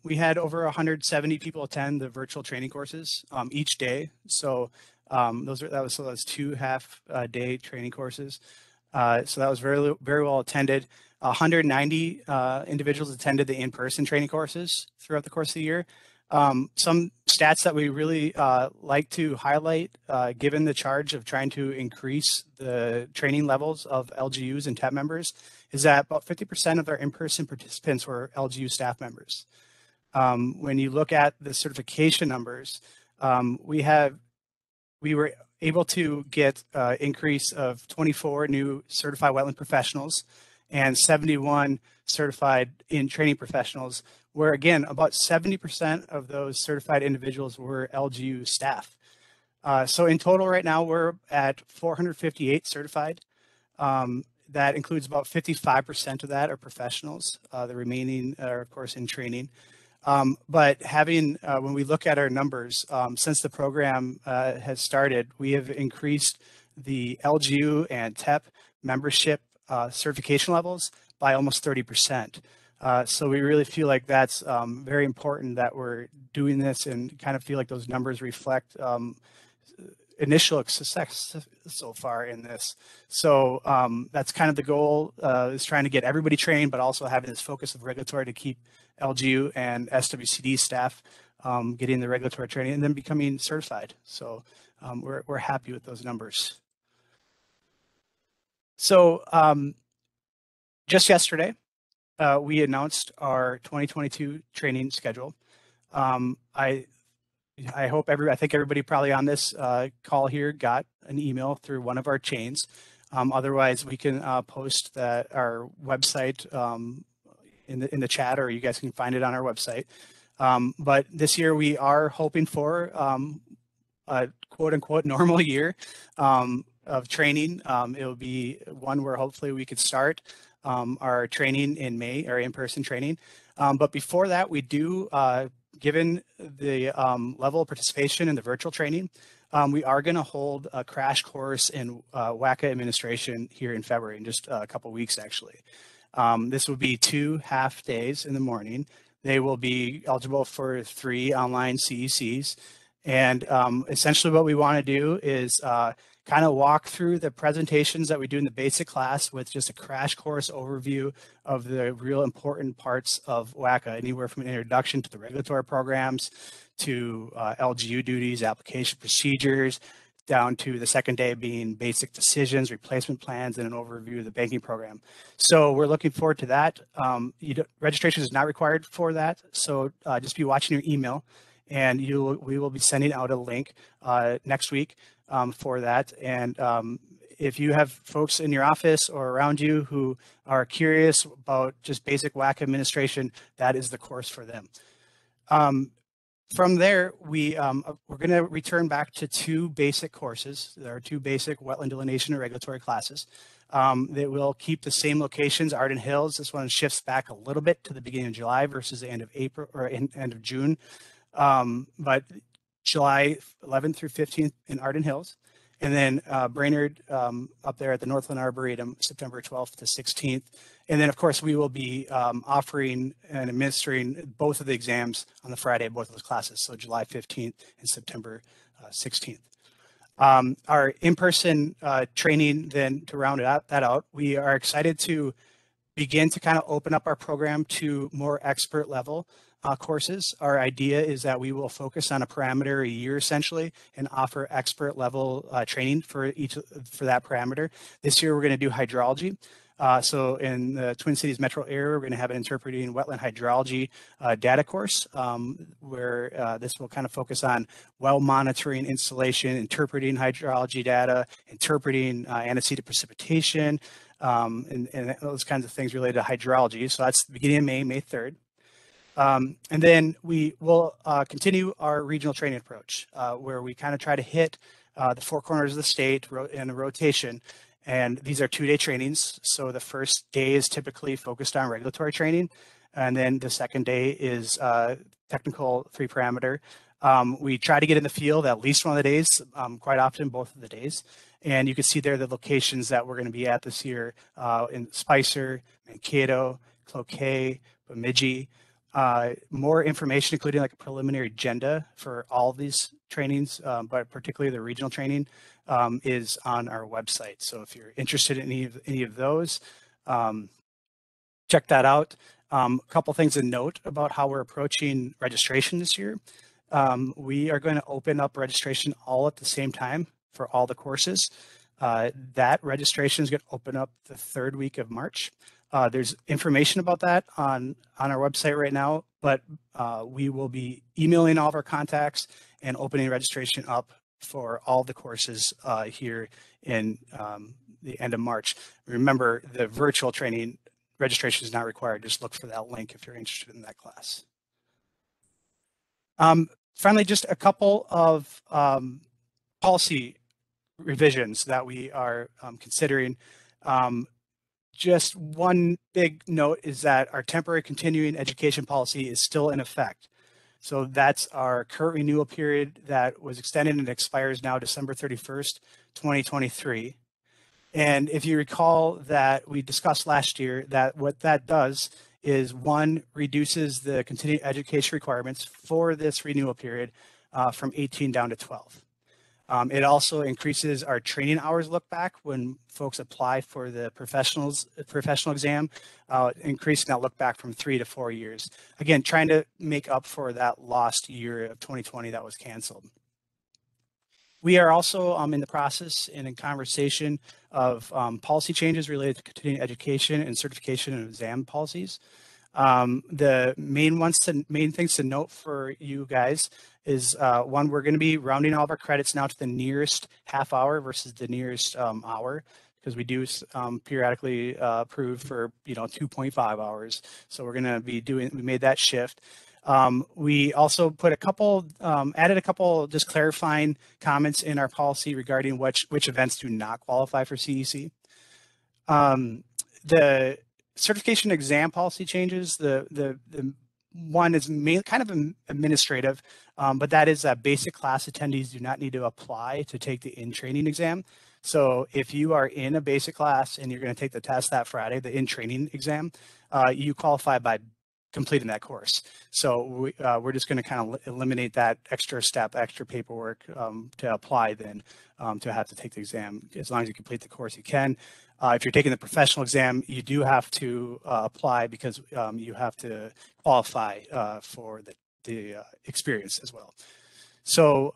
we had over 170 people attend the virtual training courses each day. So that was 2 half-day training courses. So that was very, very well attended. 190 individuals attended the in-person training courses throughout the course of the year. Some stats that we really like to highlight, given the charge of trying to increase the training levels of LGUs and TEP members, is that about 50% of our in-person participants were LGU staff members. When you look at the certification numbers, we were able to get an increase of 24 new certified wetland professionals and 71 certified in-training professionals, where again, about 70% of those certified individuals were LGU staff. So in total right now, we're at 458 certified. That includes about 55% of that are professionals. The remaining are, of course, in training. But when we look at our numbers, since the program has started, we have increased the LGU and TEP membership certification levels by almost 30%. So we really feel like that's very important that we're doing this, and kind of feel like those numbers reflect initial success so far in this. So that's kind of the goal, is trying to get everybody trained, but also having this focus of regulatory to keep LGU and SWCD staff getting the regulatory training and then becoming certified. So we're happy with those numbers. So just yesterday, we announced our 2022 training schedule. I think everybody probably on this call here got an email through one of our chains. Otherwise, we can post our website in the chat, or you guys can find it on our website. But this year we are hoping for a quote unquote normal year of training. It will be one where hopefully we could start our training in May, our in-person training. But before that, we do, given the level of participation in the virtual training, we are going to hold a crash course in WCA administration here in February, in just a couple weeks actually. This will be 2 half days in the morning. They will be eligible for 3 online CECs. And essentially what we want to do is kind of walk through the presentations that we do in the basic class with just a crash course overview of the real important parts of WCA, anywhere from an introduction to the regulatory programs, to LGU duties, application procedures, down to the second day being basic decisions, replacement plans, and an overview of the banking program. So we're looking forward to that. Registration is not required for that, so just be watching your email, and we will be sending out a link next week for that. And if you have folks in your office or around you who are curious about just basic WCA administration, that is the course for them. From there, we're going to return back to 2 basic courses. There are 2 basic wetland delineation and regulatory classes. That will keep the same locations, Arden Hills. This one shifts back a little bit to the beginning of July versus the end of April or end of June. But July 11th through 15th in Arden Hills, and then Brainerd up there at the Northland Arboretum, September 12th to 16th. And then, of course, we will be offering and administering both of the exams on the Friday of both of those classes, so July 15th and September 16th. Our in-person training, then, to round that out, we are excited to begin to kind of open up our program to more expert level courses. Our idea is that we will focus on a parameter a year essentially and offer expert level training for that parameter. This year we're going to do hydrology. So in the Twin Cities metro area, we're going to have an interpreting wetland hydrology data course where this will kind of focus on well monitoring installation, interpreting hydrology data, interpreting antecedent precipitation, and those kinds of things related to hydrology. So that's the beginning of May, May 3rd. And then we will continue our regional training approach where we kind of try to hit the 4 corners of the state in a rotation. And these are 2-day trainings. So the first day is typically focused on regulatory training. And then the second day is technical 3-parameter. We try to get in the field at least one of the days, quite often both of the days. And you can see there the locations that we're going to be at this year in Spicer, Mankato, Cloquet, Bemidji. More information, including like a preliminary agenda for all of these trainings, but particularly the regional training, is on our website. So if you're interested in any of those, check that out. A couple things to note about how we're approaching registration this year. We are going to open up registration all at the same time for all the courses. That registration is going to open up the 3rd week of March. There's information about that on our website right now, but we will be emailing all of our contacts and opening registration up for all the courses here in the end of March. Remember, the virtual training registration is not required. Just look for that link if you're interested in that class. Finally, just a couple of policy revisions that we are considering. Just one big note is that our temporary continuing education policy is still in effect. So that's our current renewal period that was extended and expires now December 31st, 2023. And if you recall that we discussed last year that what that does is 1, reduces the continuing education requirements for this renewal period from 18 down to 12. It also increases our training hours look back when folks apply for the professional exam, increasing that look back from 3 to 4 years. Again, trying to make up for that lost year of 2020 that was canceled. We are also in the process and in conversation of policy changes related to continuing education and certification and exam policies. The main things to note for you guys is one, we're going to be rounding all of our credits now to the nearest half hour versus the nearest hour, because we do periodically approve for 2.5 hours. So we're going to be we made that shift. We also put added a couple just clarifying comments in our policy regarding which events do not qualify for CEC. The certification exam policy changes, the one is kind of administrative, but that is that basic class attendees do not need to apply to take the in-training exam. So if you are in a basic class and you're going to take the test that Friday, the in-training exam, you qualify by completing that course. So we're just going to kind of eliminate that extra step, extra paperwork to apply then to have to take the exam. As long as you complete the course, you can. If you're taking the professional exam, you do have to apply because you have to qualify for the experience as well. So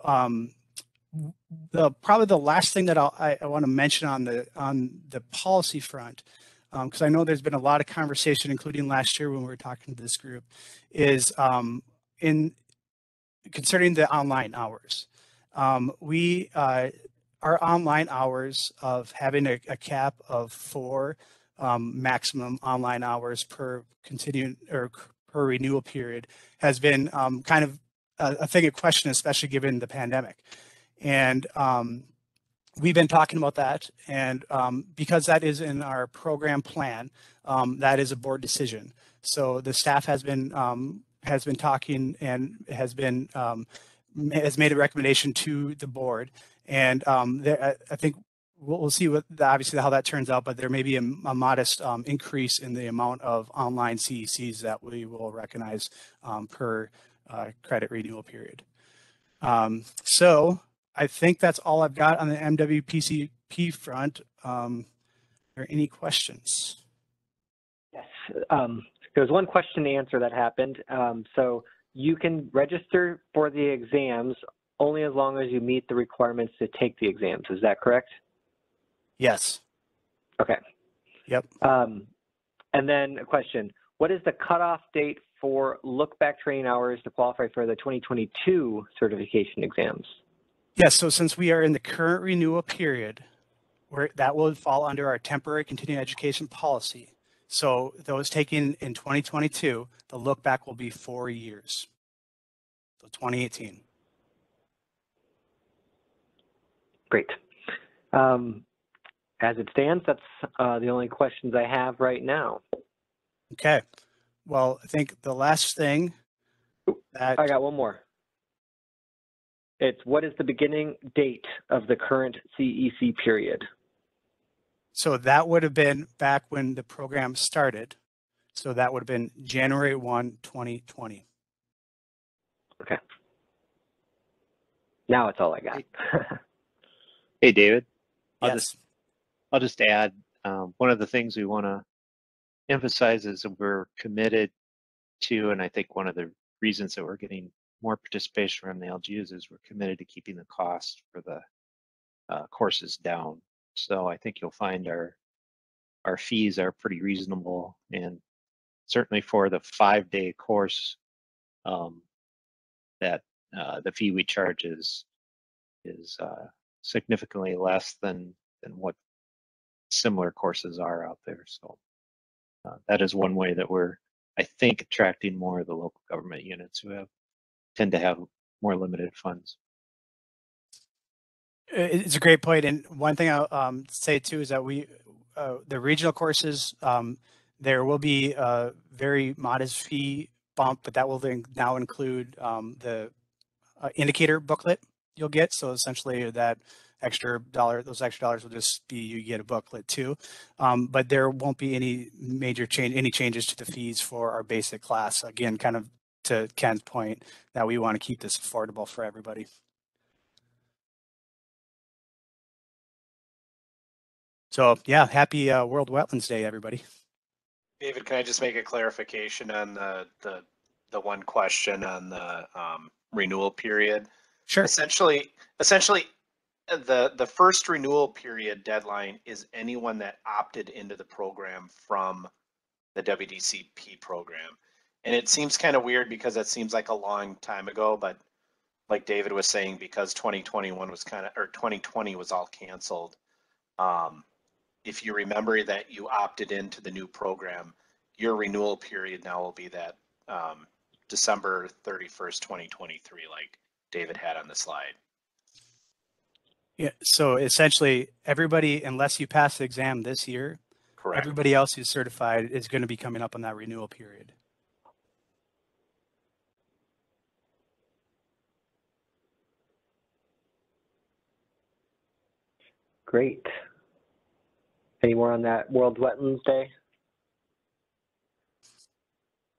probably the last thing that I want to mention on the policy front, because I know there's been a lot of conversation, including last year when we were talking to this group, is concerning the online hours. Our online hours of having a cap of 4 maximum online hours per per renewal period has been kind of a thing of question, especially given the pandemic. And we've been talking about that, and because that is in our program plan, that is a board decision. So the staff has been talking and has made a recommendation to the board, and I think we'll see obviously how that turns out, but there may be a modest increase in the amount of online CECs that we will recognize per credit renewal period. So I think that's all I've got on the MWPCP front. Are there any questions? Yes, there was one question and answer that happened. So you can register for the exams only as long as you meet the requirements to take the exams. Is that correct? Yes. Okay. Yep. And then a question, what is the cutoff date for look-back training hours to qualify for the 2022 certification exams? Yes, so since we are in the current renewal period, that will fall under our temporary continuing education policy. So those taken in 2022, the look back will be 4 years. So 2018. Great. As it stands, that's the only questions I have right now. Okay. Well, I think the last thing that I got one more. It's what is the beginning date of the current CEC period? So that would have been back when the program started. So that would have been January 1, 2020. Okay. Now it's all I got. Hey, David. Yes. I'll just add, one of the things we want to emphasize is that we're committed to, and I think one of the reasons that we're getting more participation from the LGUs is we're committed to keeping the cost for the courses down. So I think you'll find our fees are pretty reasonable, and certainly for the 5-day course, that the fee we charge is significantly less than what similar courses are out there. So that is one way that we're, I think, attracting more of the local government units who tend to have more limited funds. It's a great point. And one thing I'll say too is that the regional courses, there will be a very modest fee bump, but that will then now include the indicator booklet you'll get. So essentially that those extra dollars will just be, you get a booklet too. But there won't be any major changes to the fees for our basic class. Again, kind of to Ken's point that we want to keep this affordable for everybody. So yeah, happy World Wetlands Day, everybody. David, can I just make a clarification on the one question on the renewal period? Sure. Essentially, the first renewal period deadline is anyone that opted into the program from the WDCP program. And it seems kind of weird because it seems like a long time ago, but like David was saying, because 2021 was or 2020 was all canceled. If you remember that you opted into the new program, your renewal period now will be that December 31st, 2023, like David had on the slide. Yeah, so essentially everybody, unless you pass the exam this year, Correct. Everybody else who's certified is going to be coming up on that renewal period. Great. Any more on that World Wetlands Day?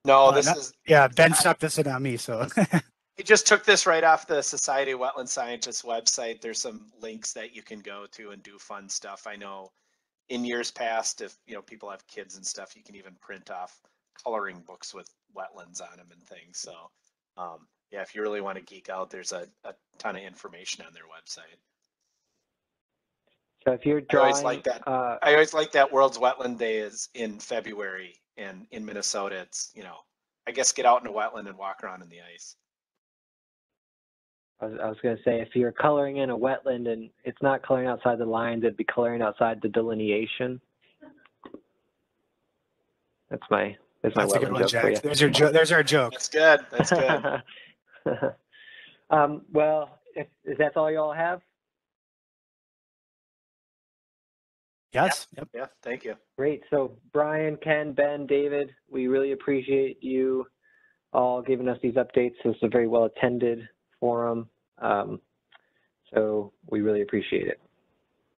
No, this is. Yeah, Ben stuck this in on me, so. He just took this right off the Society of Wetland Scientists website. There's some links that you can go to and do fun stuff. I know in years past, if people have kids and stuff, you can even print off coloring books with wetlands on them and things. So yeah, if you really want to geek out, there's a ton of information on their website. So if you're drawing, I always like that World's Wetland Day is in February, and in Minnesota, it's I guess get out in a wetland and walk around in the ice. I was going to say, if you're coloring in a wetland and it's not coloring outside the lines, it'd be coloring outside the delineation. That's my That's a good wetland one, joke Jack. for you. There's our joke. That's good. That's good. Well, if that's all you all have. Yes. Yep. Yeah. Thank you. Great. So Brian, Ken, Ben, David, we really appreciate you all giving us these updates. This is a very well attended forum. So we really appreciate it.